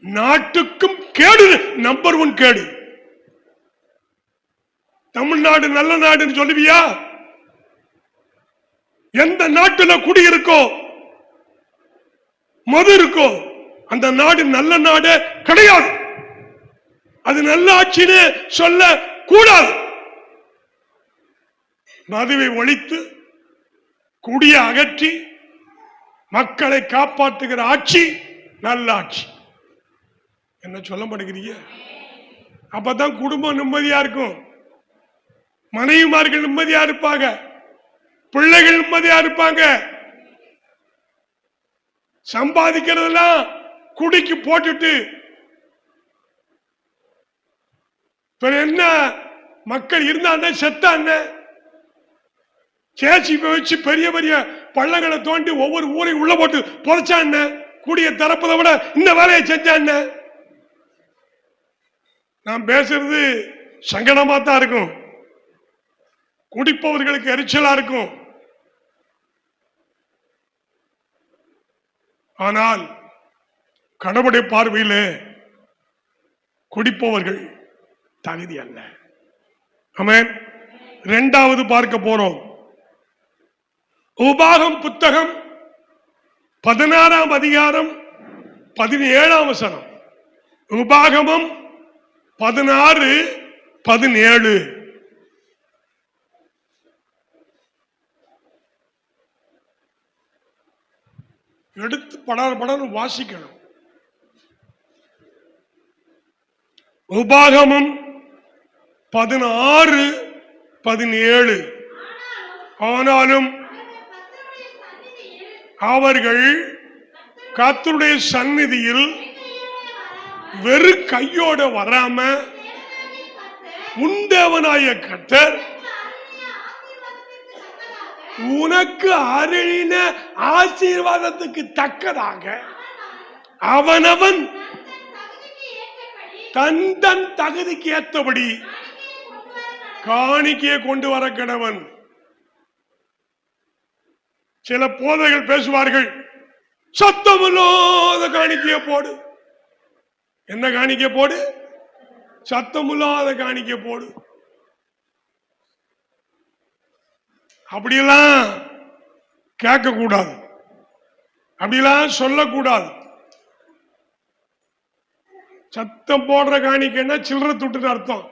நாட்டுக்கும் கேடு. நம்பர் 1 கேடு. தமிழ்நாடு நல்ல நாடுன்னு சொல்லுவியா? எந்த நாட்டுல குடி இருக்கோ, மது இருக்கோ, அந்த நாடு நல்ல நாடு கிடையாது. அது நல்ல ஆட்சின்னு சொல்ல கூடாது. மதுவை ஒழித்து குடிய அகற்றி மக்களை காப்பாற்றுகிற ஆட்சி நல்ல ஆட்சி. என்ன சொல்ல மாட்டேங்கிறீங்க? அப்பதான் குடும்பம் நிம்மதியா இருக்கும், மனைவிமார்கள் நிம்மதியா இருப்பாங்க, பிள்ளைகள் நிம்மதியா இருப்பாங்க. சம்பாதிக்கிறதெல்லாம் குடிக்கு போட்டுட்டு என்ன மக்கள் இருந்தாங்க, செத்தாங்க. சேச்சி வச்சு பெரிய பெரிய பள்ளங்களை தோண்டி ஒவ்வொரு ஊரையும் உள்ள போட்டு புதைச்சான். கூடிய தரப்பதை விட இந்த வேலையை செஞ்சான். நான் பேசுறது சங்கடமா தான் இருக்கும், குடிப்பவர்களுக்கு எரிச்சலா இருக்கும். ஆனால் கடவுளுடைய பார்வையில் குடிப்பவர்கள் தகுதி அல்ல. ஆமென். இரண்டாவது பார்க்க போறோம். உபாகம் புத்தகம் 16ஆம் அதிகாரம் 17ஆம் வசனம். உபாகமம் 16:17. எடுத்து படம் வாசிக்கணும். உபாகமம் 16:17. ஆனாலும் அவர்கள் கர்த்தருடைய சந்நிதியில் வெறு கையோட வராம உண்டவனாய கர்த்தர் உனக்கு அருளின ஆசீர்வாதத்துக்கு தக்கதாக அவனவன் தன் தன் தகுதிக்கு ஏற்றபடி காணிக்கையை கொண்டு வர கடவன். சில போதைகள் பேசுவார்கள், சத்தமில்லாத காணிக்கையை போடு. என்ன காணிக்கை போடு? சத்தமில்லாத காணிக்க போடு. அப்படியெல்லாம் கேட்க கூடாது, அப்படியெல்லாம் சொல்லக்கூடாது. சத்தம் போடுற காணிக்கைன்னா சில்லறை துட்டுன்னு அர்த்தம்.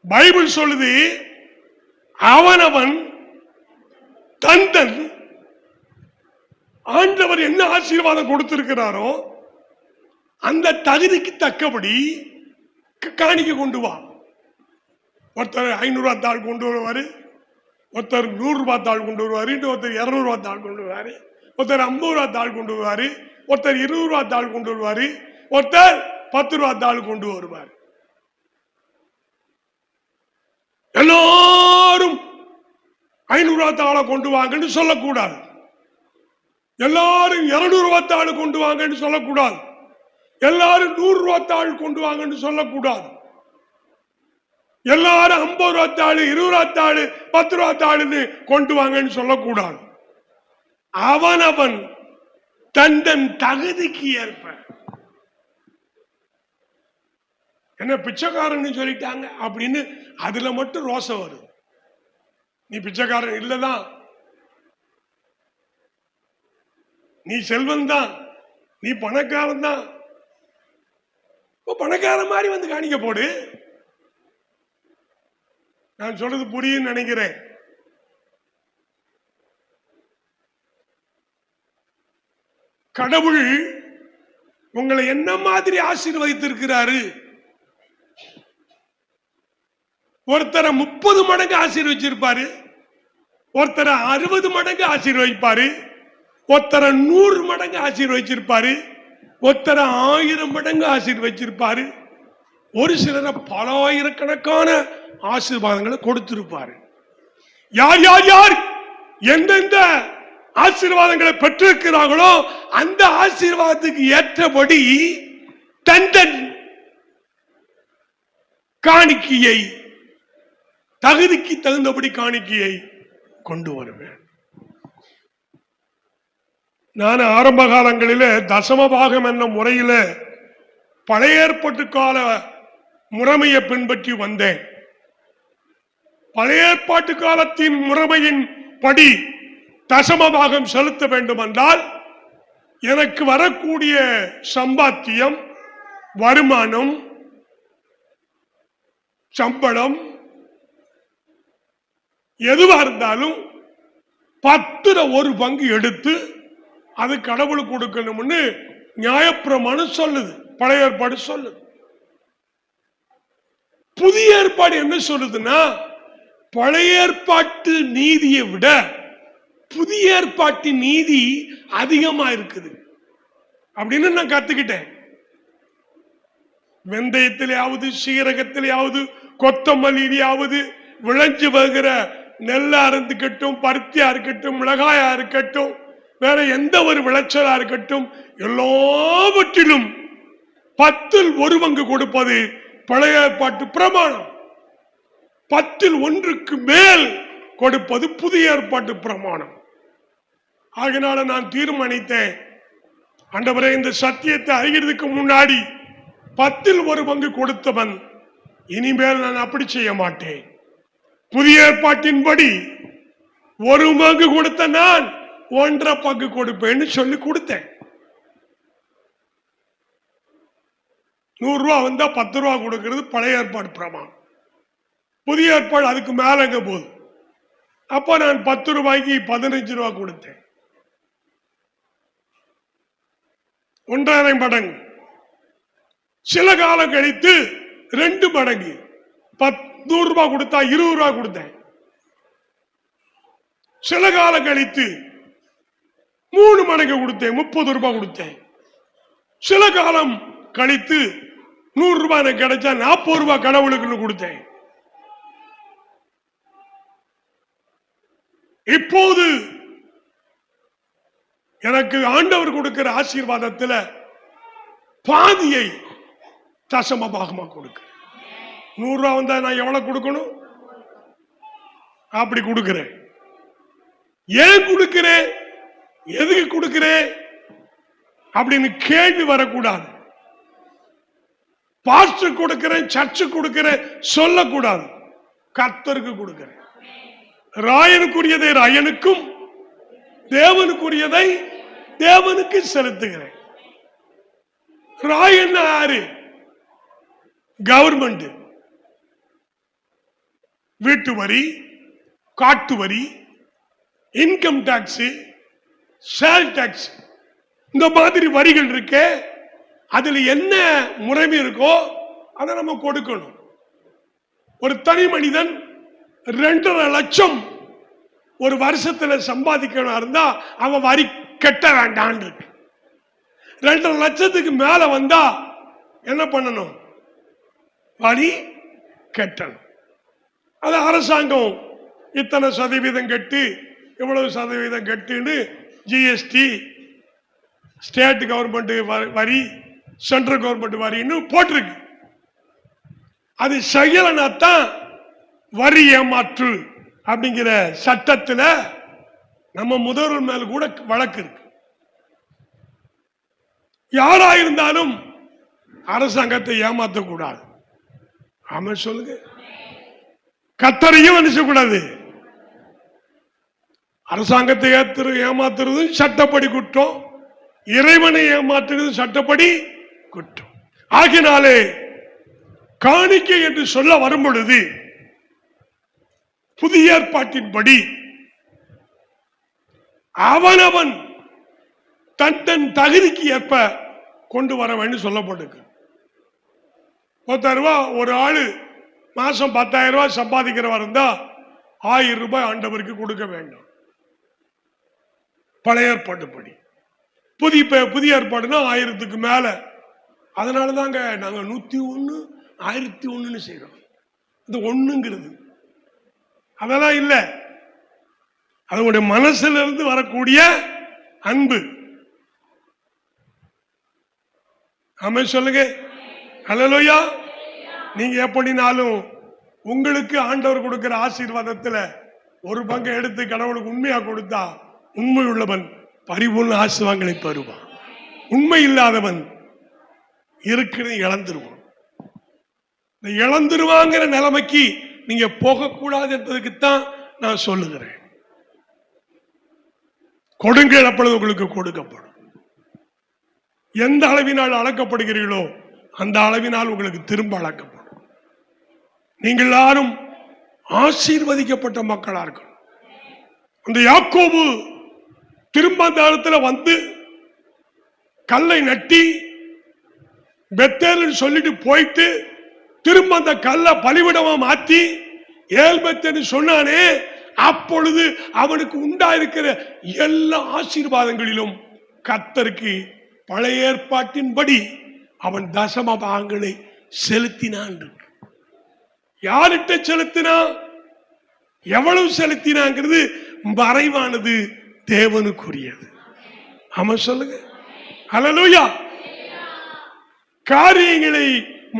பைபிள் சொல்லுது, அவனவன் தந்தன் ஆண்டவர் என்ன ஆசீர்வாதம் கொடுத்திருக்கிறாரோ அந்த தகுதிக்கு தக்கபடி காணிக்க கொண்டு வா. ஒருத்தர் 500 ரூபாய் தாள் கொண்டு வருவாரு, ஒருத்தர் 100 ரூபாய் தாள் கொண்டு வருவாரு, ஒருத்தர் 200 ரூபாய் தாள் கொண்டு வருவாரு, ஒருத்தர் 50 ரூபாய் தாள் கொண்டு வருவாரு, ஒருத்தர் 20 ரூபாய் தாள் கொண்டு வருவாரு, ஒருத்தர் 10 ரூபாய் தாள் கொண்டு வருவார். எல்லாரும் 500 ரூபாய் தாளை கொண்டு வாங்கன்னு சொல்லக்கூடாது, எல்லாரும் 200 ரூபாய் தாள் கொண்டு வாங்கன்னு சொல்லக்கூடாது, எல்லாரும் 100 ரூபாய் தாள் கொண்டு வாங்கன்னு சொல்லக்கூடாது, எல்லாரும் 50 ரூபாய் தாள் 20 ரூபாய் தாள் 10 ரூபாய் தாள்னு கொண்டு வாங்கன்னு சொல்லக்கூடாது. அவனவன் தந்தன் தகுதிக்கு ஏற்ப. என்ன பிச்சைக்காரன் சொல்லிட்டாங்க அப்படின்னு அதுல மட்டும் ரோசம் வரும். நீ பிச்சைக்காரன் இல்லதான், நீ செல்வன் தான், நீ பணக்காரன் தான், பணக்காரன் மாதிரி வந்து காணிக்க போடு. நான் சொல்றது புரியும் நினைக்கிறேன். கடவுள் உங்களை என்ன மாதிரி ஆசீர்வதித்திருக்கிறாரு? ஒருத்தரை 30 மடங்கு ஆசீர்வதிச்சிருப்பாரு, ஒருத்தரை 60 மடங்கு ஆசீர்வதிப்பாரு, ஒருத்தரை 100 மடங்கு ஆசீர்வதிச்சிருப்பாரு, ஒருத்தரை 1000 மடங்கு ஆசீர்வதிச்சிருப்பாரு, ஒரு சிலரை பல ஆயிரக்கணக்கான ஆசீர்வாதங்களை கொடுத்திருப்பாரு. யார் யார் யார் எந்தெந்த ஆசீர்வாதங்களை பெற்றிருக்கிறார்களோ அந்த ஆசீர்வாதத்துக்கு ஏற்றபடி தந்தன் காணிக்கையை தகுதிக்கு தகுந்தபடி காணிக்கையை கொண்டு வருவேன். நான் ஆரம்ப காலங்களில் தசமபாகம் என்ற முறையில் பழைய ஏற்பாட்டு கால முறைமையை பின்பற்றி வந்தேன். பழைய ஏற்பாட்டு காலத்தின் முறைமையின் படி தசமபாகம் செலுத்த வேண்டும் என்றால் எனக்கு வரக்கூடிய சம்பாத்தியம், வருமானம், சம்பளம் எதுவா இருந்தாலும் 10ல் 1 பங்கு எடுத்து அது கடவுளுக்கு கொடுக்கணும்னு நியாயப்பிரமாணம் சொல்லுது, பழைய ஏற்பாடு சொல்லுது. புதிய ஏற்பாடு என்ன சொல்லுதுன்னா, பழைய ஏற்பாட்டு நீதியை விட புதிய ஏற்பாட்டின் நீதி அதிகமா இருக்குது அப்படின்னு நான் கத்துக்கிட்டேன். வெந்தயத்திலேயாவது, சீரகத்திலேயாவது, கொத்தமல்லியாவது, விளைஞ்சு வருகிற நெல்லா இருக்கட்டும், பருத்தியா இருக்கட்டும், மிளகாயா இருக்கட்டும், வேற எந்த ஒரு விளைச்சலா இருக்கட்டும், எல்லாவற்றிலும் 10ல் 1 பங்கு கொடுப்பது பழைய ஏற்பாட்டு பிரமாணம். 10ல் 1க்கு மேல் கொடுப்பது புதிய ஏற்பாட்டு பிரமாணம். ஆகினால நான் தீர்மானித்தேன், ஆண்டவரே, இந்த சத்தியத்தை அறிகிறதுக்கு முன்னாடி 10ல் 1 பங்கு கொடுத்தவன் இனிமேல் நான் அப்படி செய்ய மாட்டேன். புதிய ஏற்பாட்டின்படி 1 பங்கு கொடுத்த நான் 1.5 பங்கு கொடுப்பேன்னு சொல்லி கொடுத்தேன். 100 ரூபாய் வந்தா 10 ரூபாய் கொடுக்கிறது பழைய ஏற்பாடு பிரமாணம். புதிய ஏற்பாடு அதுக்கு மேல எங்க போகுது. அப்ப நான் 10 ரூபாய்க்கு 15 ரூபாய் கொடுத்தேன். 1.5 மடங்கு. சில காலம் கழித்து 2 மடங்கு, 100 ரூபாய் கொடுத்தா 20 ரூபாய் கொடுத்தேன். சில காலம் கழித்து 3 மடங்கு கொடுத்தேன், 30 ரூபாய் கொடுத்தேன். சில காலம் கழித்து 100 ரூபாய் எனக்கு கிடைச்சா 40 ரூபாய் கடவுளுக்கு கொடுத்தேன். இப்போது எனக்கு ஆண்டவர் கொடுக்கிற ஆசீர்வாதத்தில் பாதியை தசம பாகமா கொடுக்க. 100 ரூபாய் வந்தா நான் எவ்வளவு கொடுக்கணும்? அப்படி கொடுக்கிறேன். ஏன் கொடுக்கிறேன்? எதுக்கு கொடுக்கிறேன்? அப்படின்னு கேள்வி வரக்கூடாது. பாஸ்டர் கொடுக்கிறேன், சர்ச்சு கொடுக்கிறேன் சொல்லக்கூடாது. கர்த்தருக்கு கொடுக்கிறேன். ராயனுக்குரியதை ராயனுக்கும், தேவனுக்குரியதை தேவனுக்கு செலுத்துகிறேன். ராயன் யாரு? கவர்மெண்ட். வீட்டு வரி, காட்டு வரி, இன்கம் டாக்ஸ், சேல் டாக்ஸ், இந்த மாதிரி வரிகள் இருக்கு. அதுல என்ன முறைமை இருக்கோ அதை நம்ம கொடுக்கணும். ஒரு தனி மனிதன் 2.5 லட்சம் ஒரு வருஷத்துல சம்பாதிக்கணும் இருந்தா அவன் வரி கட்ட வேண்டாம். 2.5 லட்சத்துக்கு மேல வந்தா என்ன பண்ணணும்? வரி கட்டணும். அது அரசாங்கம் இத்தனை சதவீதம் கட்டு, இவ்வளவு சதவீதம் கட்டுன்னு ஜிஎஸ்டி, ஸ்டேட் கவர்மெண்ட் வரி, சென்ட்ரல் கவர்மெண்ட் வரின்னு போட்டிருக்கு. அது செய்யலனா தான் வரி ஏமாற்று அப்படிங்கிற சட்டத்தில் நம்ம முதல்வர் மேல கூட வழக்கு இருக்கு. யாராயிருந்தாலும் அரசாங்கத்தை ஏமாற்றக்கூடாது. ஆமா சொல்லுங்க. கர்த்தரையும் நினைச்சக்கூடாது. அரசாங்கத்தை ஏமாத்துறது சட்டப்படி குற்றம், இறைவனை ஏமாற்றுறது சட்டப்படி குற்றம். ஆகினாலே காணிக்கை என்று சொல்ல வரும் பொழுது புதிய ஏற்பாட்டின்படி அவனவன் தன் தகுதிக்கு ஏற்ப கொண்டு வர வேண்டும் சொல்லப்பட்டிருக்கு. 10,000 ரூபாய் ஒரு ஆளு மாசம் 10,000 ரூபாய் சம்பாதிக்கிறவா இருந்தா 1000 ரூபாய் ஆண்டவருக்கு கொடுக்க வேண்டும் பழைய ஏற்பாட்டுப்படி. புதிய ஏற்பாடுனா 1000க்கு மேல. அதனாலதாங்க நாங்க 101 1001 செய்யறோம். இது ஒண்ணுங்கிறது அதெல்லாம் இல்ல. அதனுடைய மனசுல இருந்து வரக்கூடிய அன்பு. ஆமே சொல்லுங்க. ஹல்லேலூயா. நீங்க எப்படினாலும் உங்களுக்கு ஆண்டவர் கொடுக்கிற ஆசீர்வாதத்துல ஒரு பங்கை எடுத்து கடவுளுக்கு உண்மையா கொடுத்தா உண்மை உள்ளவன் பரிபூர்ண ஆசீர்வாதங்களை பெறுவான். உண்மை இல்லாதவன் இருக்கிறது இழந்துருவான். இழந்துருவாங்கிற நிலைமைக்கு நீங்க போகக்கூடாது என்பதுக்குத்தான் நான் சொல்லுகிறேன். கொடுங்கள், அப்பொழுது உங்களுக்கு கொடுக்கப்படும். எந்த அளவினால் அளக்கப்படுகிறீர்களோ அந்த அளவினால் உங்களுக்கு திரும்ப அளக்கப்படும். நீங்கள் எல்லாரும் ஆசீர்வதிக்கப்பட்ட மக்களா இருக்கணும். அந்த யாக்கோபு திரும்ப அந்த இடத்துல வந்து கல்லை நட்டி பெத்தேல்னு சொல்லிட்டு போயிட்டு திரும்ப அந்த கல்லை பலிவிடமா மாத்தி ஏல்பெத்தேன்னு சொன்னானே, அப்பொழுது அவனுக்கு உண்டாயிருக்கிற எல்லா ஆசீர்வாதங்களிலும் கர்த்தருக்கு பழைய ஏற்பாட்டின்படி அவன் தசம பாகங்களை செலுத்தினான். யார்கிட்ட செலுத்தினா, எவ்வளவு செலுத்தினாங்கிறது மறைவானது, தேவனுக்குரியது. ஆமா சொல்லுங்க. ஹல்லேலூயா. காரியங்களை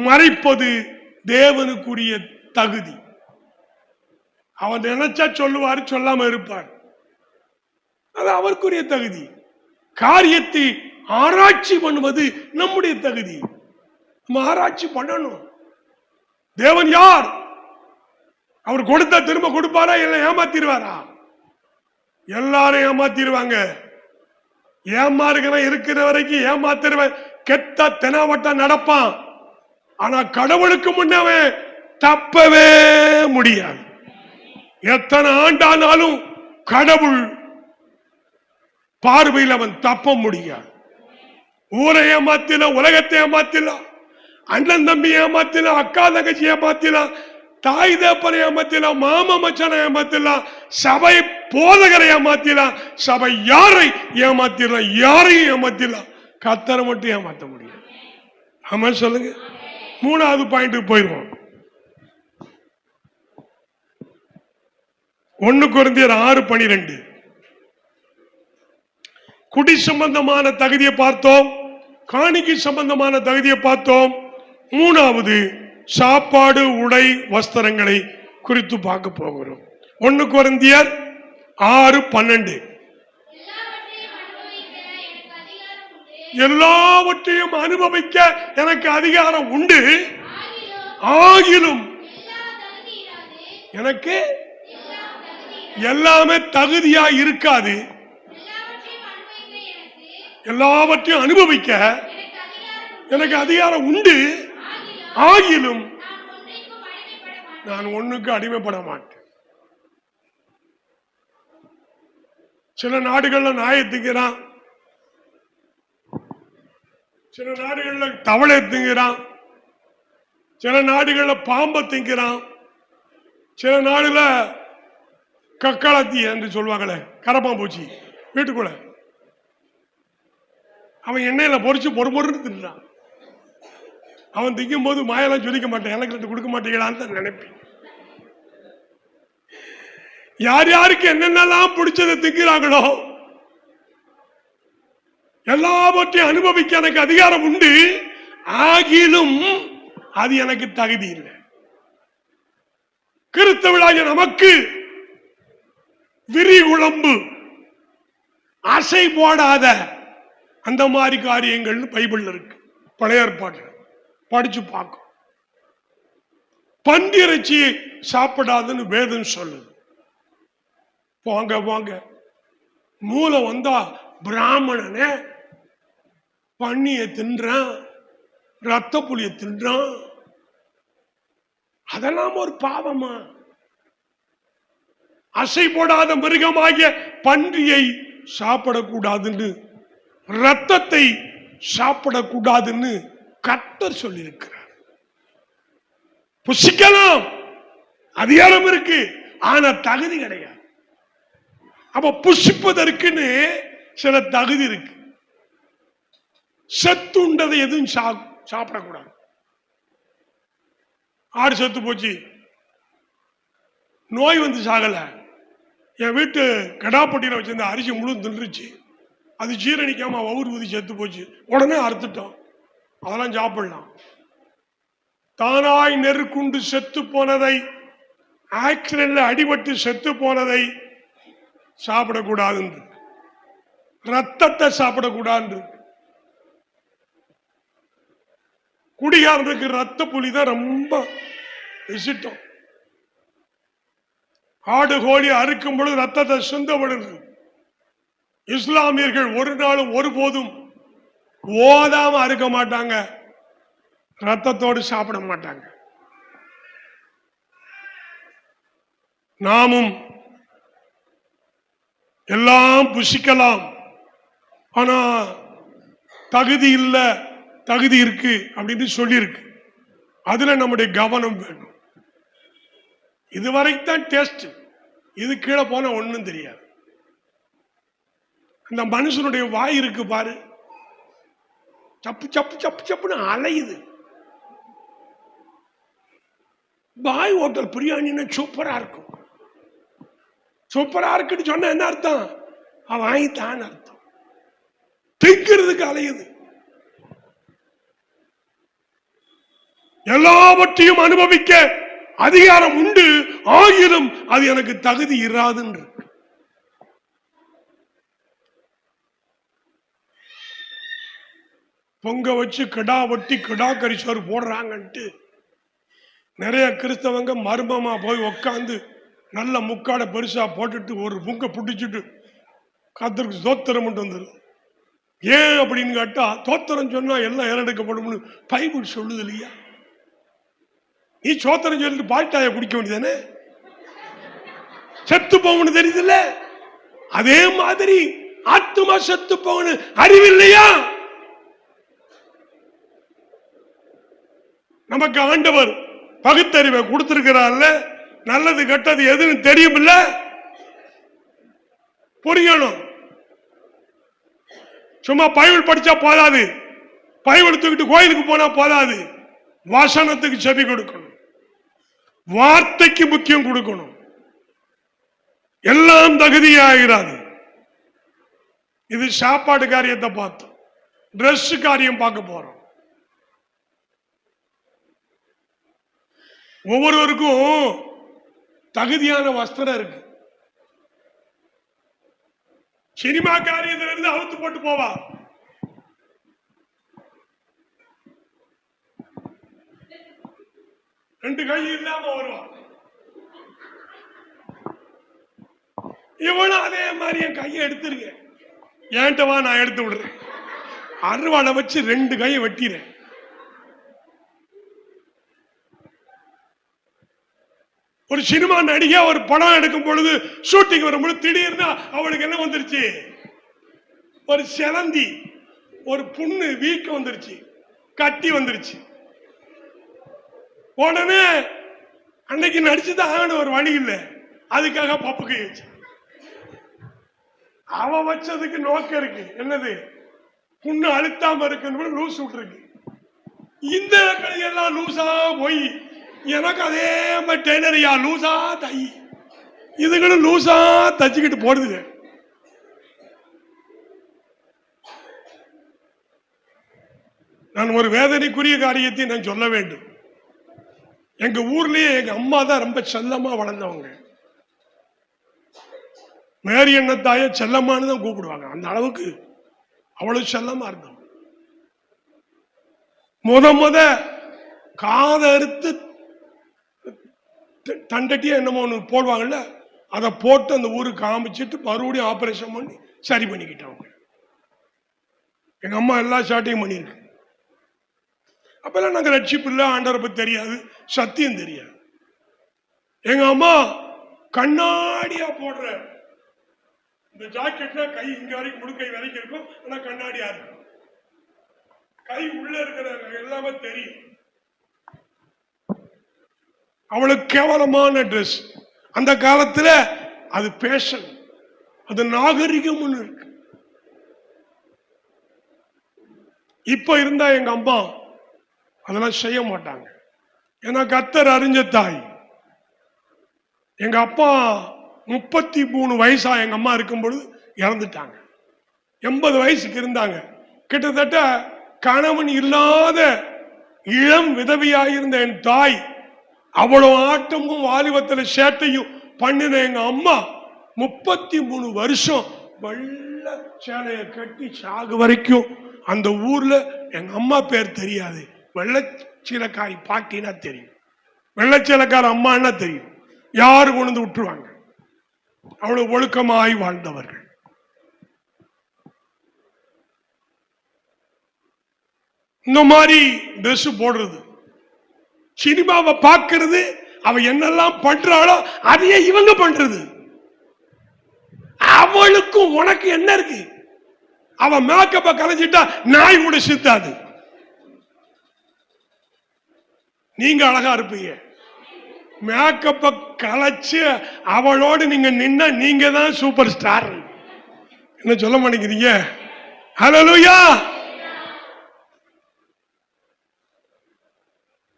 மறைப்பது தேவனுக்குரிய தகுதி. அவன் நினைச்சா சொல்லுவார், சொல்லாம இருப்பார். அது அவருக்குரிய தகுதி. காரியத்தை ஆராய்ச்சி பண்ணுவது நம்முடைய தகுதி. நம்ம ஆராய்ச்சி பண்ணணும். தேவன் யார்? அவர் கொடுத்தா திரும்ப கொடுப்பாரா இல்ல ஏமாத்திடுவாரா? எல்லாரும் ஏமாத்திடுவாங்க. ஏமாறுகிறவன் இருக்கிற வரைக்கும் ஏமாத்திடுவேன், கெட்ட தெனாவட்டா நடப்பான். ஆனா கடவுளுக்கு முன்னவே தப்பவே முடியாது. எத்தனை ஆண்டானாலும் கடவுள் பார்வையில் அவன் தப்ப முடியாது. ஊரை ஏமாத்திலாம், உலகத்தை ஏமாத்திலாம், அண்ணன் தம்பி ஏமாத்திலாம், அக்கா தங்கச்சி ஏமாத்திலாம், தாய் தேப்பனை ஏமாத்திலாம், மாமா மச்சானை ஏமாத்திலாம், சபை போதகரை ஏமாத்திலாம், சபை யாரை ஏமாத்திடலாம், யாரையும் ஏமாத்திடலாம், கர்த்தரை மட்டும் ஏமாத்த முடியாது. ஆமா சொல்லுங்க. 3வது பாயிண்ட்டுக்கு போயிருவோம். 1 கொரிந்தியர் 6:12. குடி சம்பந்தமான தகுதியை பார்த்தோம், காணிக்கை சம்பந்தமான தகுதியை பார்த்தோம். 3வது சாப்பாடு, உடை, வஸ்திரங்களை குறித்து பார்க்க போகிறோம். 1 கொரிந்தியர் 6:12. எல்லாவற்றையும் அனுபவிக்க எனக்கு அதிகாரம் உண்டு. ஆகிலும் எனக்கு எல்லாமே தகுதியா இருக்காது. எல்லாவற்றையும் அனுபவிக்க எனக்கு அதிகாரம் உண்டு. ஆகிலும் நான் ஒண்ணுக்கு அடிமைப்பட மாட்டேன். சில நாடுகள்ல நாயை திங்கிறான், சில நாடுகள்ல தவளை திங்கிறான், சில நாடுகள்ல பாம்பை திங்கிறான், சில நாடுல கக்காலத்தி என்று சொல்லுவாங்களே கரப்பாம்பூச்சி வீட்டுக்குள்ள அவன் எண்ணெயில பொறிச்சு பொறுன்னு தின்றான். அவன் திங்கும் போது மாயெல்லாம் சொல்லிக்க மாட்டேன், எனக்கு கொடுக்க மாட்டீங்களான்னு நினைப்பேன். யார் யாருக்கு என்னென்னலாம் பிடிச்சதை திங்கிறாங்களோ எல்லாவற்றையும் அனுபவிக்க எனக்கு அதிகாரம் உண்டு. ஆகிலும் அது எனக்கு தகுதி இல்லை. கிறிஸ்தவர்களாகிய நமக்கு விரி குழம்பு அசை போடாத அந்த மாதிரி காரியங்கள் பைபிள் இருக்கு. பழைய ஏற்பாடு படிச்சு பார்க்கும். பன்றி இறைச்சி சாப்பிடாதுன்னு வேதம் சொல்லுது. போங்க போங்க, மூளை வந்தா பிராமணனே பன்னிய தின்றான், ரத்த புலிய தின்றான், அதெல்லாம் ஒரு பாவமா? அசை போடாத மிருகமாகிய பன்றியை சாப்பிடக்கூடாதுன்னு, ரத்தத்தை சாப்பிடக்கூடாதுன்னு கர்த்தர் சொல்லியிருக்கிறார். புசிக்கலாம், அதிகாரம் இருக்கு, ஆனா தகுதி கிடையாது. அப்ப புசிப்பதற்குன்னு சில தகுதி இருக்கு. செத்துண்டதை எதுவும் சாப்பிடக்கூடாது. ஆடு செத்து போச்சு, நோய் வந்து சாகல, என் வீட்டு கடாப்பட்டியில வச்சிருந்த அரிசி முழு தின்றுச்சு, அது ஜீரணிக்காம வவுறு ஊதி செத்து போச்சு, உடனே அறுத்துட்டோம், அதெல்லாம் சாப்பிடலாம். தானாய் நெருக்குண்டு செத்து போனதை, ஆக்சிடென்ட்ல அடிபட்டு செத்து போனதை சாப்பிடக்கூடாது, ரத்தத்தை சாப்பிடக்கூடாது. குடிகாரனுக்கு ரத்த புலிதான் ரொம்ப விசிட்டம். ஆடு கோழி அறுக்கும் பொழுது ரத்தத்தை சிந்த விடுது. இஸ்லாமியர்கள் ஒரு நாளும் ஒருபோதும் ஓதாம அறுக்க மாட்டாங்க, ரத்தத்தோடு சாப்பிட மாட்டாங்க. நாமும் எல்லாம் புசிக்கலாம், ஆனா தகுதி இல்ல, தகுதி இருக்கு அப்படின்னு சொல்லியிருக்கு. அதுல நம்முடைய கவனம் வேணும். இதுவரைத்தான் டேஸ்ட், இது கீழே போன ஒண்ணும் தெரியாது. அந்த மனுஷனுடைய வாய் இருக்கு பாரு, சப்பு சப்பு சப்பு சப்புன்னு அலையுது. பாய் ஹோட்டல் பிரியாணின்னா சூப்பரா இருக்கும். சூப்பரா இருக்குன்னு சொன்ன என்ன அர்த்தம்? அவன் வாங்கித்தான் அர்த்தம். திங்கிறதுக்கு அலையுது. எல்லாவற்றையும் அனுபவிக்க அதிகாரம் உண்டு, ஆகிலும் அது எனக்கு தகுதி இராதுன்னு. பொங்க வச்சு கிடா வெட்டி கிடா கரிசோறு போடுறாங்கன்ட்டு நிறைய கிறிஸ்தவங்க மர்மமா போய் உக்காந்து நல்ல முக்காட பெருசா போட்டுட்டு ஒரு பொங்க புடிச்சுட்டு கர்த்தருக்கு தோத்திரம் வந்துரு. ஏன் அப்படின்னு கேட்டா, தோத்திரம் சொன்னா எல்லாம் ஏறெடுக்கப்படும் பைபிள் சொல்லுது இல்லையா? நீ சோத்திரம் சொல்லிட்டு பால்டாய குடிக்க வேண்டியதானே, செத்து போகணும் தெரியுதுல்ல? அதே மாதிரி ஆத்துமா செத்து போகணும் அறிவில்லையா? நமக்கு ஆண்டவர் பகுத்தறிவை கொடுத்திருக்கிறார்ல, நல்லது கெட்டது எதுன்னு தெரியும் இல்ல, புரியணும். சும்மா பைபிள் படிச்சா போதாது, பைபிள் தூக்கிட்டு கோயிலுக்கு போனா போதாது, வசனத்துக்கு செவி கொடுக்கணும், வார்த்தைக்கு முக்கியம் கொடுக்கணும். எல்லாம் தகுதியாகிறாது. இது சாப்பாடு காரியத்தை பார்த்தோம், டிரெஸ் காரியம் பார்க்க போறோம். ஒவ்வொருவருக்கும் தகுதியான வஸ்திரம் இருக்கு. சினிமா காரியத்திலிருந்து அவுத்து போட்டு போவா, 2 கை இல்லாம வருவான். இவனும் அதே மாதிரி என் கையை எடுத்துருக்கேன், ஏன்ட்டவா நான் எடுத்து விடுறேன். அருவாளை வச்சு 2 கையை வெட்டிறேன். ஒரு சினிமா நடிகை ஒரு படம் எடுக்கும் பொழுது, ஷூட்டிங் வரும்பொழுது திடீர்னு அவளுக்கு என்ன வந்துருச்சு, ஒரு செலந்தி, ஒரு புண்ணு, வீக்க வந்துருச்சு, கட்டி வந்துருச்சு. உடனே அன்னைக்கு நடிச்சுதான் ஆகணும், ஒரு வழி இல்லை, அதுக்காக பப்பு கை வச்சு. அவ வச்சதுக்கு நோக்கம் இருக்கு, என்னது, புண்ணு அழுத்தாம இருக்கு, லூஸ் விட்டுருக்கு. இந்த கடையெல்லாம் லூசா போய் எனக்கு அதே மாதிரி டெய்லரியா லூசா தை, இதுகளும் லூசா தச்சுக்கிட்டு போடுது. நான் ஒரு வேதனைக்குரிய காரியத்தை நான் சொல்ல வேண்டும். எங்க ஊர்லயே எங்க அம்மா தான் ரொம்ப செல்லமா வளர்ந்தவங்க. மேரி எண்ணத்தாய செல்லம்மான்னு தான் கூப்பிடுவாங்க, அந்த அளவுக்கு அவ்வளவு செல்லமா இருந்தோம். முத காதை அறுத்து தண்டட்டியா என்னமோ ஒன்று போடுவாங்கல்ல, அதை போட்டு அந்த ஊருக்கு காமிச்சிட்டு மறுபடியும் ஆபரேஷன் பண்ணி சரி பண்ணிக்கிட்டாங்க. எங்க அம்மா எல்லா ஷாட்டையும் பண்ணியிருக்கு. அப்பெல்லாம் நாங்க ரட்சிப்பு இல்லை, ஆண்டவரை பத்தி தெரியாது, சத்தியம் தெரியாது. எங்க அம்மா கண்ணாடியா போடுற இந்த ஜாக்கெட்ல கை இங்க வரைக்கும், முழுக்கை வரைக்கும் இருக்கும், ஆனா கண்ணாடியா இருக்கும். கை உள்ள இருக்கிற எல்லாமே தெரியும். அவளுக்கு கேவலமான ட்ரெஸ். அந்த காலத்துல அது பேஷன், அது நாகரிகம் இருக்கு. இப்ப இருந்தா எங்க அம்மா அதெல்லாம் செய்ய மாட்டாங்க. ஏன்னா கர்த்தர் அறிஞ்ச தாய். எங்க அப்பா 33 வயசா எங்க அம்மா இருக்கும் பொழுது இறந்துட்டாங்க. 80 வயசுக்கு இருந்தாங்க. கிட்டத்தட்ட கணவன் இல்லாத இளம் விதவியாயிருந்த என் தாய் அவ்வளவு ஆட்டமும் வாலிபத்தில் சேட்டையும் பண்ணின எங்க அம்மா 33 வருஷம் வெள்ள சேலையை கட்டி சாகு வரைக்கும் அந்த ஊர்ல எங்க அம்மா பேர் தெரியாது. வெள்ளச்சீலக்காரி பாட்டினா தெரியும், வெள்ளச்சீலக்கார அம்மானா தெரியும், யாரு கொண்டு விட்டுருவாங்க. அவ்வளவு ஒழுக்கமாய் வாழ்ந்தவர்கள். இந்த மாதிரி ட்ரெஸ் போடுறது, சினிமாவை பார்க்கிறது, அவ என்னெல்லாம் பண்றாளோ அதையே இவங்க பண்றது. அவளுக்கும் உனக்கு என்ன இருக்கு? அவ மேக்கப்ப கலைஞ்சிட்டா நாய் கூட சித்தாது. நீங்க அழகா இருப்பீங்க, மேக்கப்ப கலைச்சு அவளோடு நீங்க நின்னா நீங்க தான் சூப்பர் ஸ்டார். என்ன சொல்ல மாட்டேங்கிறீங்க? ஹல்லேலூயா.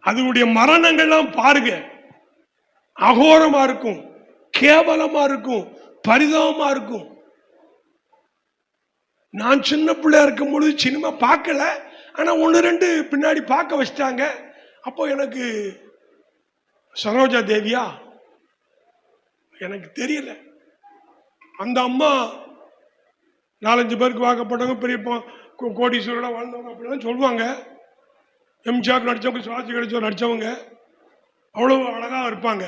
அதனுடைய மரணங்கள்லாம் பாருங்க, அகோரமா இருக்கும், கேவலமா இருக்கும், பரிதாபமா இருக்கும். நான் சின்ன பிள்ளையா இருக்கும் பொழுது சினிமா பார்க்கல, ஆனா 1-2 பின்னாடி பார்க்க வச்சிட்டாங்க. அப்போ எனக்கு சரோஜா தேவியா எனக்கு தெரியல. அந்த அம்மா 4-5 பேருக்கு வாக்கப்பட்டவங்க, பெரிய கோடீஸ்வரோட வாழ்ந்தவங்க அப்படிலாம் சொல்லுவாங்க. எம்ஜிஆர் நடிச்சவங்க, சிவாஜி கணேசன் நடிச்சவங்க அவ்வளவு அழகா இருப்பாங்க.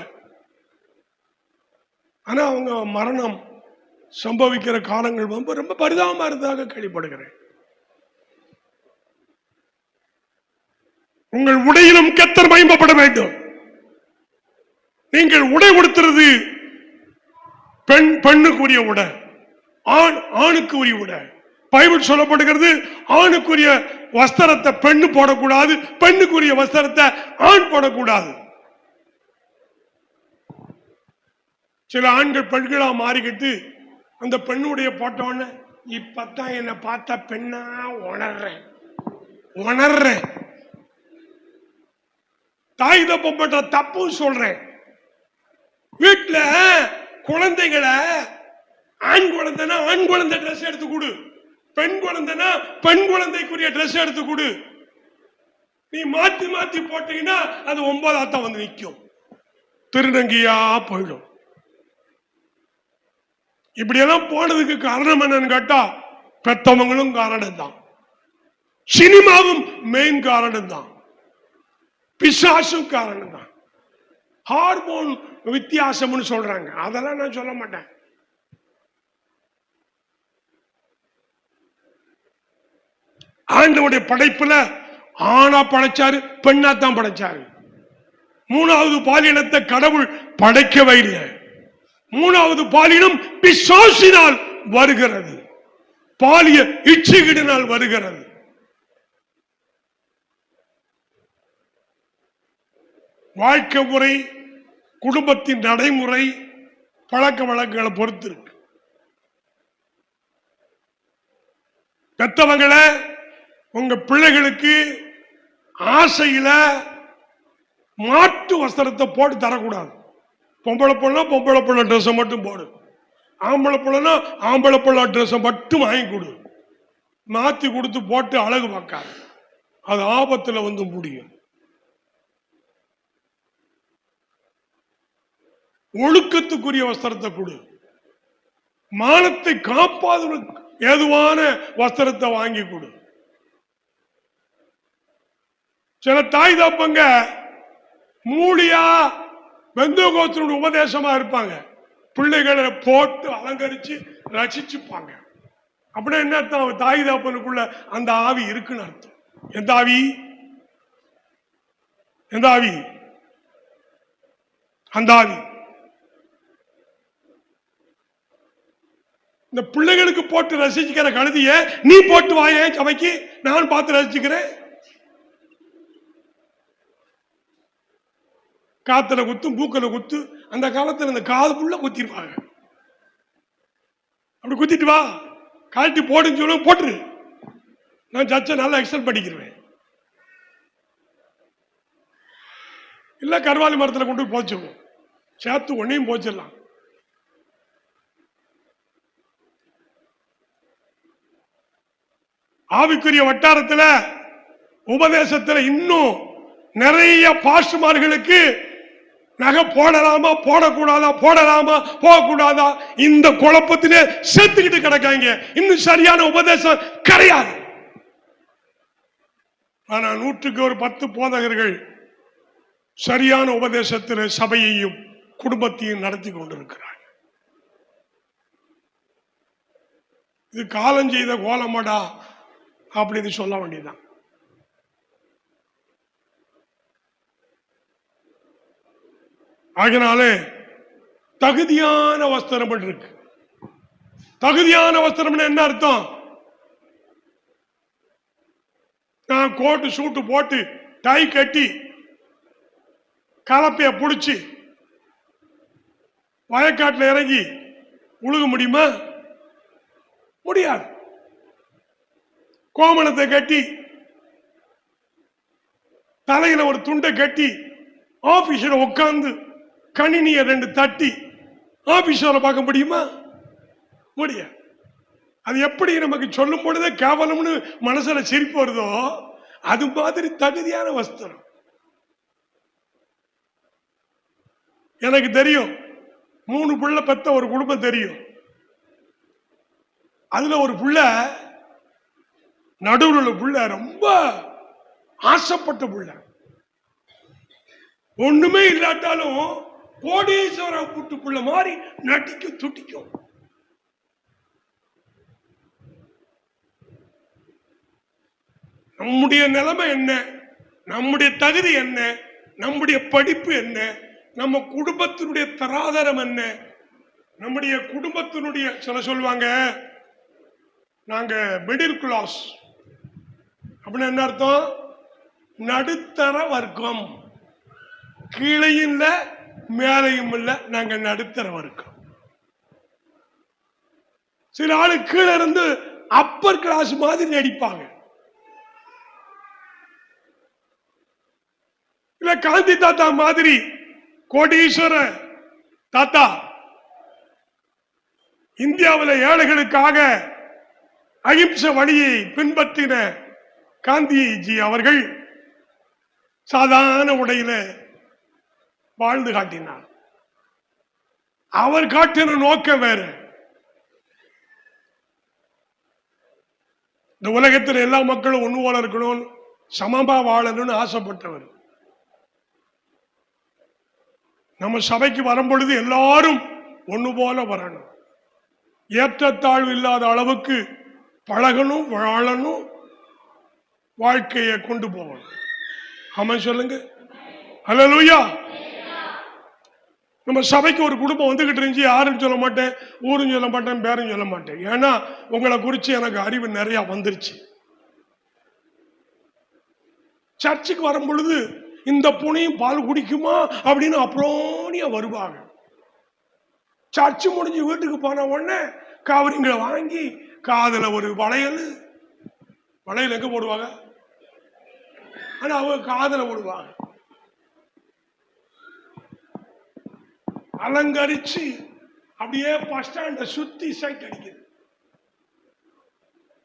ஆனா அவங்க மரணம் சம்பவிக்கிற காலங்கள் ரொம்ப பரிதாபமா இருந்ததாக கேள்விப்படுகிறேன். உங்கள் உடையிலும் கர்த்தர் மகிமைப்பட வேண்டும். நீங்கள் உடை கொடுக்கிறது பெண்ணுக்குரிய உடை, ஆணுக்கு உரிய உடை. பைபிள் சொல்லப்படுகிறது, ஆணுக்குரிய வஸ்திரத்தை பெண்ணு போடக்கூடாது, பெண்ணுக்குரிய வஸ்திரத்தை ஆண் போடக்கூடாது. சில ஆண்கள் பெண்களா மாறிக்கிட்டு அந்த பெண்ணுடைய போட்டோன்னு, இப்பத்தான் என்னை பார்த்தா பெண்ணா உணர்றேன். தாய் தப்பம் பண்ற தப்பு சொல்றேன். வீட்டுல குழந்தைகளை, ஆண் குழந்தைனா ஆண் குழந்தை ட்ரெஸ் எடுத்து கொடு, பெண் குழந்தைனா பெண் குழந்தைக்குரிய ட்ரெஸ் எடுத்து கொடு. நீ மாத்தி மாத்தி போட்டீங்கன்னா அது 9ஆத்தான் வந்து நிற்கும், திருநங்கியா போயிடும். இப்படியெல்லாம் போனதுக்கு காரணம் என்னன்னு கேட்டா, பெத்தவங்களும் காரணம் தான், சினிமாவும் மெயின் காரணம் தான், பிசாசும் காரணம் தான். ஹார்மோன் வித்தியாசம்னு சொல்றாங்க. அதெல்லாம் நான் சொல்ல மாட்டேன். ஆண்டவருடைய படைப்புல ஆணா படைச்சாரு, பெண்ணா தான் படைச்சாரு. மூணாவது பாலினத்தை கடவுள் படைக்கவே இல்லை. மூணாவது பாலினம் பிசாசினால் வருகிறது, பாலிய இச்சைகளினால் வருகிறது. வாழ்க்கை முறை, குடும்பத்தின் நடைமுறை, பழக்க வழக்கங்களை பொறுத்து இருக்கு. பெத்தவங்களை உங்க பிள்ளைகளுக்கு ஆசையில மாட்டு வஸ்திரத்தை போட்டு தரக்கூடாது. பொம்பளை பிள்ளை பொம்பளை பிள்ளை ட்ரெஸ் மட்டும் போடு, ஆம்பளை பிள்ளைனா ஆம்பளை பிள்ளை ட்ரெஸ் மட்டும் வாங்கி கொடு. மாத்தி கொடுத்து போட்டு அழகு பார்க்காது, அது ஆபத்துல வந்து முடியும். ஒழுக்கத்துக்குரிய வஸ்திரத்தை கொடு, மானத்தை காப்பாதுவதற்கு ஏதுவான வஸ்திரத்தை வாங்கி கொடு. சில தாய் தப்பங்க மூலியா பெந்தகோஸ்தலருடைய உபதேசமா இருப்பாங்க, பிள்ளைகளை போட்டு அலங்கரிச்சு ரசிச்சுப்பாங்க. அப்படின்னா என்ன அர்த்தம்? தாய் தப்பனுக்குள்ள அந்த ஆவி இருக்குன்னு அர்த்தம். எந்த ஆவி? எந்த ஆவி? அந்த ஆவி. இந்த பிள்ளைகளுக்கு போட்டு ரசிச்சுக்கிற கழுதிய நீ போட்டு வாயே சபைக்கு, நான் பார்த்து ரசிச்சுக்கிறேன். காத்துல குத்து, மூக்கல குத்து. அந்த காலத்துல இந்த காது புள்ள குத்திருப்பாங்க. அப்படி குத்திட்டு வா, காட்டி போடுன்னு சொல்ல போட்டுரு. நான் சர்ச்சை நல்லா எக்ஸல் படிக்கிறேன். இல்ல கருவாலி மரத்துல கொண்டு போச்சுவோம், சேர்த்து ஒன்னையும் போச்சிடலாம். ஆவிக்குரிய வட்டாரத்துல உபதேசத்துல இன்னும் நிறைய பாஸ்டர்மார்களுக்கு நகை போடலாமா போடக்கூடாதா, போடலாமா போகக்கூடாதா, இந்த குழப்பத்திலே சேர்த்துக்கிட்டு கிடக்காங்க. இன்னும் சரியான உபதேசம் கிடையாது. ஆனா 100க்கு ஒரு 10 போதகர்கள் சரியான உபதேசத்தில் சபையையும் குடும்பத்தையும் நடத்தி கொண்டிருக்கிறார். இது காலம் செய்த கோலமாடா அப்படின்னு சொல்ல வேண்டியதான். ஆகினாலே தகுதியான வஸ்திரம் இருக்கு. தகுதியான வஸ்திரம் என்ன அர்த்தம்? நான் கோட்டு சூட்டு போட்டு டை கட்டி கலப்பைய புடிச்சு வயக்காட்டில் இறங்கி உழுக முடியுமா? முடியாது. கோமணத்தை கட்டி தலையில ஒரு துண்டை கட்டி ஆபீஸ்ல உட்கார்ந்து கணினிய 2 தட்டி ஆபீஸ்ல பார்க்க முடியுமா? முடியாது. அது எப்படி நமக்கு சொல்லும் பொழுதே கேவலம்னு மனசுல சிரிப்பு வருதோ, அது மாதிரி தகுதியான வஸ்திரம். எனக்கு தெரியும், 3 பிள்ளை பெத்த ஒரு குடும்பம் தெரியும். அதுல ஒரு பிள்ளை, நடுவில் உள்ள பிள்ளை ரொம்ப ஆசைப்பட்ட பிள்ளை. ஒண்ணுமே இல்லாட்டாலும் கோடீஸ்வர கூட்டு பிள்ளை மாதிரி நட்டிக்கும் துட்டிக்கும். நம்முடைய நிலைமை என்ன, நம்முடைய தகுதி என்ன, நம்முடைய படிப்பு என்ன, நம்ம குடும்பத்தினுடைய தராதரம் என்ன, நம்முடைய குடும்பத்தினுடைய சில சொல்லுவாங்க நாங்க மிடில் கிளாஸ் அப்படின்னு. என்ன அர்த்தம்? நடுத்தர வர்க்கம். கீழையும் இல்ல மேலையும் இல்ல, நாங்க நடுத்தர வர்க்கம். சில ஆளு கீழே இருந்து அப்பர் கிளாஸ் மாதிரி நடிப்பாங்க. இல்ல காந்தி தாத்தா மாதிரி கோடீஸ்வர தாத்தா. இந்தியாவில் ஏழைகளுக்காக அகிம்சை வழியை பின்பற்றின காந்திஜி அவர்கள் சாதாரண உடையில வாழ்ந்து காட்டினார். அவர் காட்டின நோக்கம் வேற. இந்த உலகத்தில் எல்லா மக்களும் ஒண்ணு போல இருக்கணும், சமமா வாழணும்னு ஆசைப்பட்டவர். நம்ம சபைக்கு வரும் பொழுது எல்லாரும் ஒண்ணு போல வரணும். ஏற்றத்தாழ்வு இல்லாத அளவுக்கு பழகணும், வாழணும், வாழ்க்கையை கொண்டு போகணும். ஆமென் சொல்லுங்க. ஹல்லேலூயா. நம்ம சபைக்கு ஒரு குடும்பம் வந்துகிட்டு இருந்துச்சு, யாரும் சொல்ல மாட்டேன், ஊரும் சொல்ல மாட்டேன், பேரும் சொல்ல மாட்டேன். ஏன்னா உங்களை குறித்து எனக்கு அறிவு நிறைய வந்துருச்சு. சர்ச்சுக்கு வரும் பொழுது இந்த புனையும் பால் குடிக்குமா அப்படின்னு அப்புறோனியா வருவாங்க. சர்ச்சு முடிஞ்சு வீட்டுக்கு போன உடனே கவரிங்களை வாங்கி காதுல ஒரு வளையல் எங்க போடுவாங்க, ஆனா அவங்க காதுல போடுவாங்க, அலங்கரிச்சு அப்படியே பஸ் ஸ்டாண்ட சுத்தி சைட் அடிக்குது.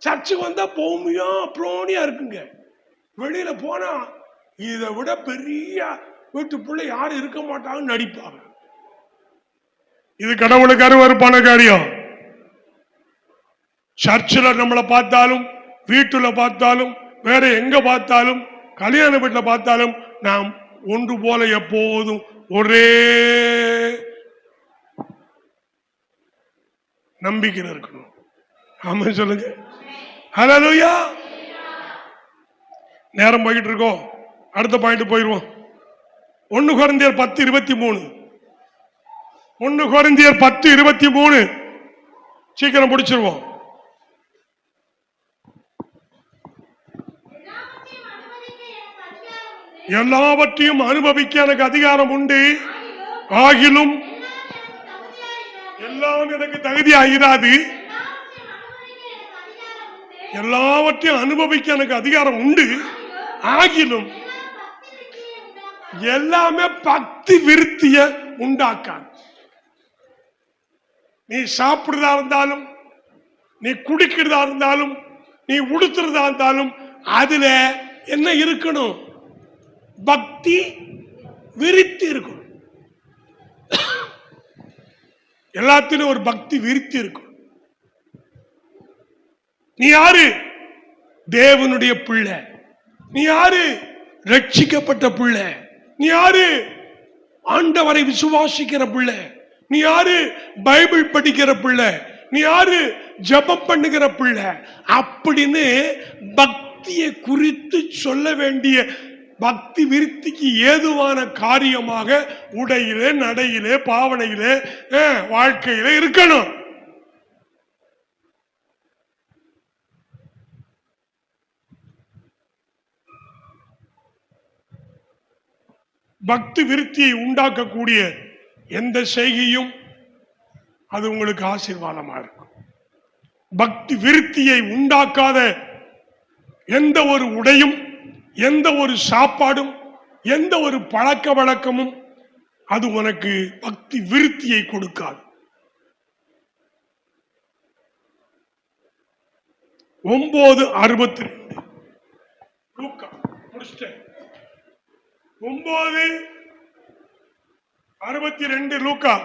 சர்ச்சுக்கு வந்தா பொறுமையா அப்புறோனியா இருக்குங்க. வெளியில போனா இதை விட பெரிய வீட்டுக்குள்ள யாரும் இருக்க மாட்டாங்கன்னு நடிப்பாங்க. இது கடவுளுக்கு அருவருப்பான காரியம். சர்ச்சில் நம்மளை பார்த்தாலும், வீட்டுல பார்த்தாலும், வேற எங்க பார்த்தாலும், கல்யாண வீட்டுல பார்த்தாலும் நாம் ஒன்று போல எப்போதும் ஒரே நம்பிக்கை இருக்கணும். ஆமென் சொல்லுங்க. ஹல்லேலூயா. நேரம் போயிட்டு இருக்கோம், அடுத்த பாயிண்ட் போயிடுவோம். 1 கொரிந்தியர் 10:23. 1 கொரிந்தியர் 10:23 சீக்கிரம் முடிச்சிருவோம். எல்லாவற்றையும் அனுபவிக்க எனக்கு அதிகாரம் உண்டு, ஆகிலும் எல்லாம் எனக்கு தகுதியாகிறாது. எல்லாவற்றையும் அனுபவிக்க எனக்கு அதிகாரம் உண்டு, ஆகிலும் எல்லாமே பக்தி விருத்திய உண்டாக்காது. நீ சாப்பிடுறதா இருந்தாலும், நீ குடிக்கிறதா இருந்தாலும், நீ உடுத்துறதா இருந்தாலும் அதுல என்ன இருக்கணும்? பக்தி விருத்தி இருக்கணும். எல்லாத்திலும் ஒரு பக்தி விருத்தி இருக்கும். நீ யாரு? தேவனுடைய பிள்ளை. நீ யாரு? ரட்சிக்கப்பட்ட பிள்ளை. நீ யாரு? ஆண்டவரை விசுவாசிக்கிற பிள்ளை. நீ யாரு? பைபிள் படிக்கிற பிள்ளை. நீ யாரு? ஜெபம் பண்ணுகிற பிள்ளை. அப்படின்னு பக்தியை குறித்து சொல்ல வேண்டிய பக்தி விருத்திக்கு ஏதுவான காரியமாக உடையிலே, நடையிலே, பாவனையிலே, வாழ்க்கையிலே இருக்கணும். பக்தி விருத்தியை உண்டாக்கக்கூடிய எந்த செய்கையும் அது உங்களுக்கு ஆசீர்வாதமா இருக்கும். பக்தி விருத்தியை உண்டாக்காத எந்த ஒரு உடையும், எந்த ஒரு சாப்பாடும், எந்த ஒரு பழக்க வழக்கமும் அது உனக்கு பக்தி விருத்தியை கொடுக்காது. 9:62 லூக்கா முடிச்சிட்டேன். 9:62 லூக்கா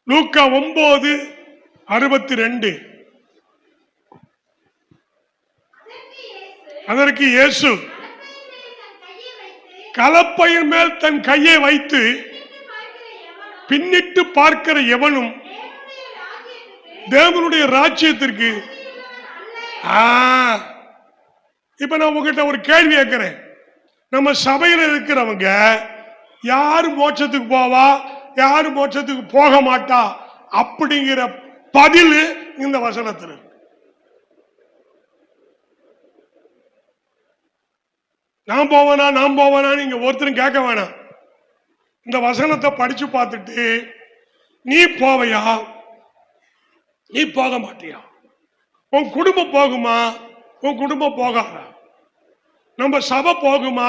9:62. அதற்கு இயேசு கலப்பையின் மேல் தன் கையை வைத்து பின்னிட்டு பார்க்கிற எவனும் தேவனுடைய ராஜ்யத்திற்கு. இப்ப நான் உங்ககிட்ட ஒரு கேள்வி கேட்கிறேன். நம்ம சபையில இருக்கிறவங்க யாரு மோட்சத்துக்கு போவா, யாரு மோட்சத்துக்கு போக மாட்டா அப்படிங்கிற பதில் இந்த வசனத்தில். நான் போவேனா நீங்க ஒருத்தரும் கேட்க வேணாம். இந்த வசனத்தை படிச்சு பார்த்துட்டு நீ போவையா, நீ போக மாட்டியா? உன் குடும்பம் போகுமா, உன் குடும்பம் போகாதா? நம்ம சபை போகுமா,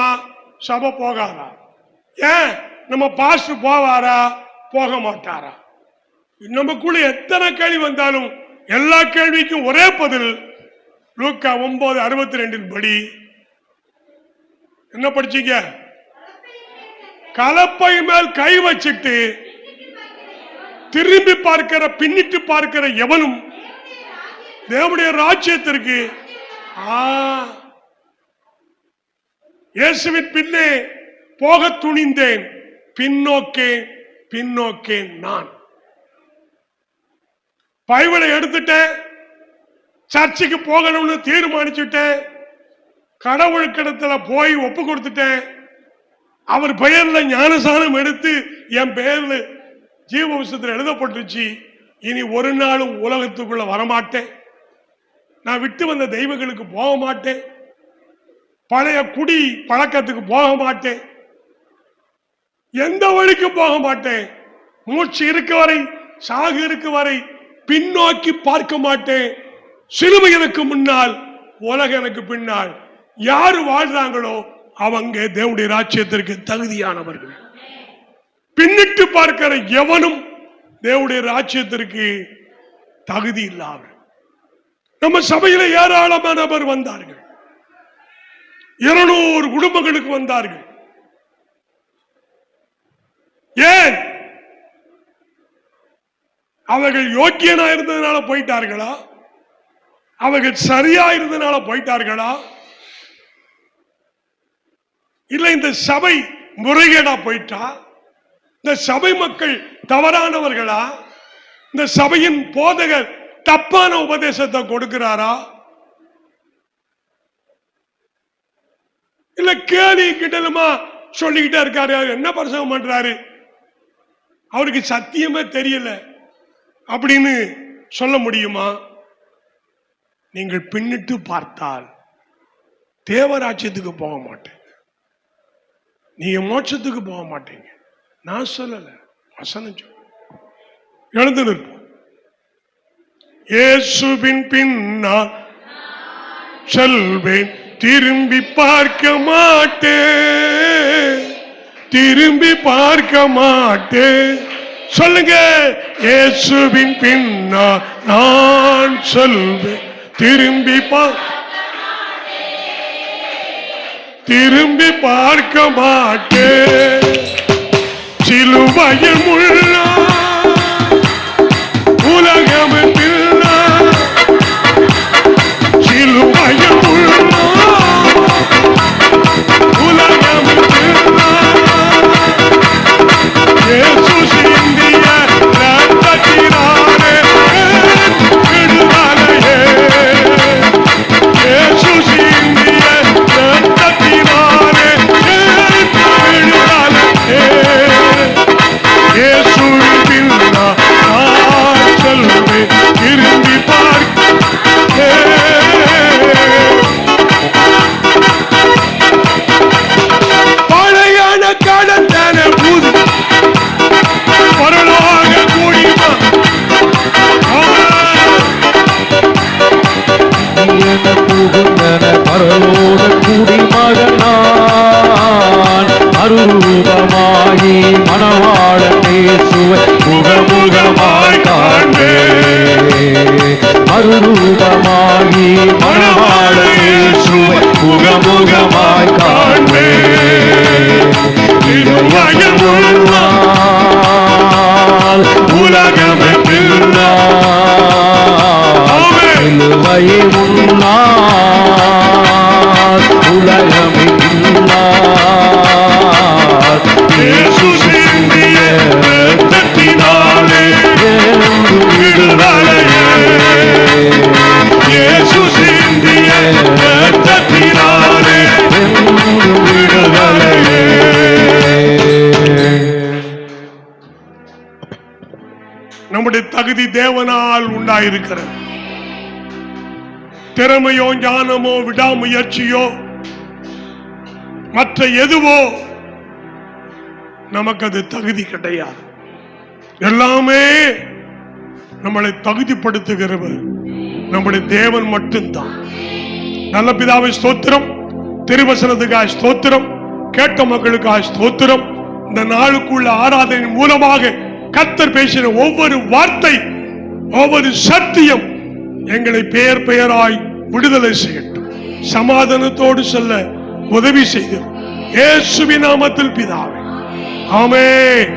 சபை போகாதா? ஏன் நம்ம பாஸ்டர் போவாரா, போக மாட்டாரா? நமக்குள்ள எத்தனை கேள்வி வந்தாலும் எல்லா கேள்விக்கும் ஒரே பதில். லூக்கா 9:62 படி என்ன படிச்சீங்க? கலப்பை மேல் கை வச்சுட்டு திரும்பி பார்க்கிற, பின்னிட்டு பார்க்கிற எவனும் தேவனுடைய ராஜ்யத்திற்கு. இயேசுவின் பின்னே போக துணிந்தேன், பின்னோக்கேன் பின்னோக்கேன். நான் பைபிளை எடுத்துட்டேன், சர்ச்சுக்கு போகணும்னு தீர்மானிச்சுட்டேன், கடவுளுக்கிடத்துல போய் ஒப்பு கொடுத்துட்டேன், அவர் பெயர்ல ஞானசானம் எடுத்து என் பெயர்ல ஜீவ புஸ்தகத்தில் எழுதப்பட்டுச்சு. இனி ஒரு நாளும் உலகத்துக்குள்ள வரமாட்டேன், நான் விட்டு வந்த தெய்வங்களுக்கு போக மாட்டேன், பழைய குடி பழக்கத்துக்கு போக மாட்டேன், எந்த வழிக்கு போக மாட்டேன், மூச்சு இருக்க வரை சாகு இருக்க வரை பின்னோக்கி பார்க்க மாட்டேன். சிலுவை எனக்கு முன்னால், உலகம் எனக்கு பின்னால். யாரு வாழ்றாங்களோ அவங்க தேவனுடைய ராஜ்யத்திற்கு தகுதியானவர்கள். பின்னிட்டு பார்க்கிற எவனும் தேவனுடைய ராஜ்யத்திற்கு தகுதி இல்லாமல். நம்ம சபையில ஏராளமானவர் வந்தார்கள், 200 குடும்பங்களுக்கு வந்தார்கள். ஏன்? அவர்கள் யோக்கியனா இருந்ததுனால போயிட்டார்களா? அவர்கள் சரியா இருந்ததுனால போயிட்டார்களா? இல்ல இந்த சபை முறைகேடா போயிட்டா? இந்த சபை மக்கள் தவறானவர்களா? இந்த சபையின் போதகர் தப்பான உபதேசத்தை கொடுக்கிறாரா? இல்ல கேலி கிட்டலுமா சொல்லிக்கிட்டே இருக்காரு, என்ன பிரசங்கம் பண்றாரு, அவருக்கு சத்தியமே தெரியல அப்படின்னு சொல்ல முடியுமா? நீங்கள் பின்னிட்டு பார்த்தால் தேவராஜ்யத்துக்கு போக மாட்டேங்க, நீங்க மோட்சத்துக்கு போக மாட்டீங்க. நான் சொல்லல, வசனம் சொல்ல. எழுந்து நிற்போம். இயேசுவின் பின்னால் செல்வேன், திரும்பி பார்க்க மாட்டேன், திரும்பி பார்க்க மாட்டேன். சொல்லுங்க, இயேசுவின் பின்னால் நான் செல்வேன், திரும்பி பார்க்க மாட்டேன். சிலுவையில் முள்ளா உலகம் பிள்ளா, சிலுவையில் முள்ளா உலகம் பிள்ளா, இயேசு சிந்திய இரத்தத்தினாலே விடுதலையே, இயேசு சிந்திய இரத்தத்தினாலே விடுதலையே. இயேசுவின் பின்னால் நான் செல்வேன், திரும்பி பார்க்க. பழையான கடந்தன புது பரலோக கூடிமா,
புகுந்தன பரலோக குடிமகனான், அருரூபமாகி மணவாளன் இயேசுவை முகமுகமாய் காண்பேன், அருரூபமாகி மணவாளன் இயேசுவை முகமுகமாய் காண்பேன். திருவயம் உள்ளால் உலகமே பின்னால், சிலுவையை முன்னால் உலகமே பின்னால், இயேசு சிந்திய இரத்தத்தினாலே விடுதலையே, இயேசு சிந்திய இரத்தத்தினாலே விடுதலையே.
நம்முடைய தகுதி தேவனால் உண்டாயிருக்கிறது. திறமையோ ஞானமோ விடாமுயற்சியோ மற்ற எதுவோ நமக்கு அது தகுதி கிடையாது. எல்லாமே நம்மளை தகுதிப்படுத்துகிறவர் நம்முடைய தேவன் மட்டும்தான். நல்ல பிதாவை ஸ்தோத்திரம், திருவசனத்துக்காக ஸ்தோத்திரம், கேட்ட மக்களுக்காக ஸ்தோத்திரம். இந்த நாளுக்குள்ள ஆராதனை மூலமாக கர்த்தர் பேசின ஒவ்வொரு வார்த்தை, ஒவ்வொரு சத்தியம் எங்களை பெயர் பெயராய் விடுதலை செய்யட்டும், சமாதானத்தோடு செல்ல உதவி செய்து இயேசுவின் நாமத்தில் பிதாவே, ஆமென்.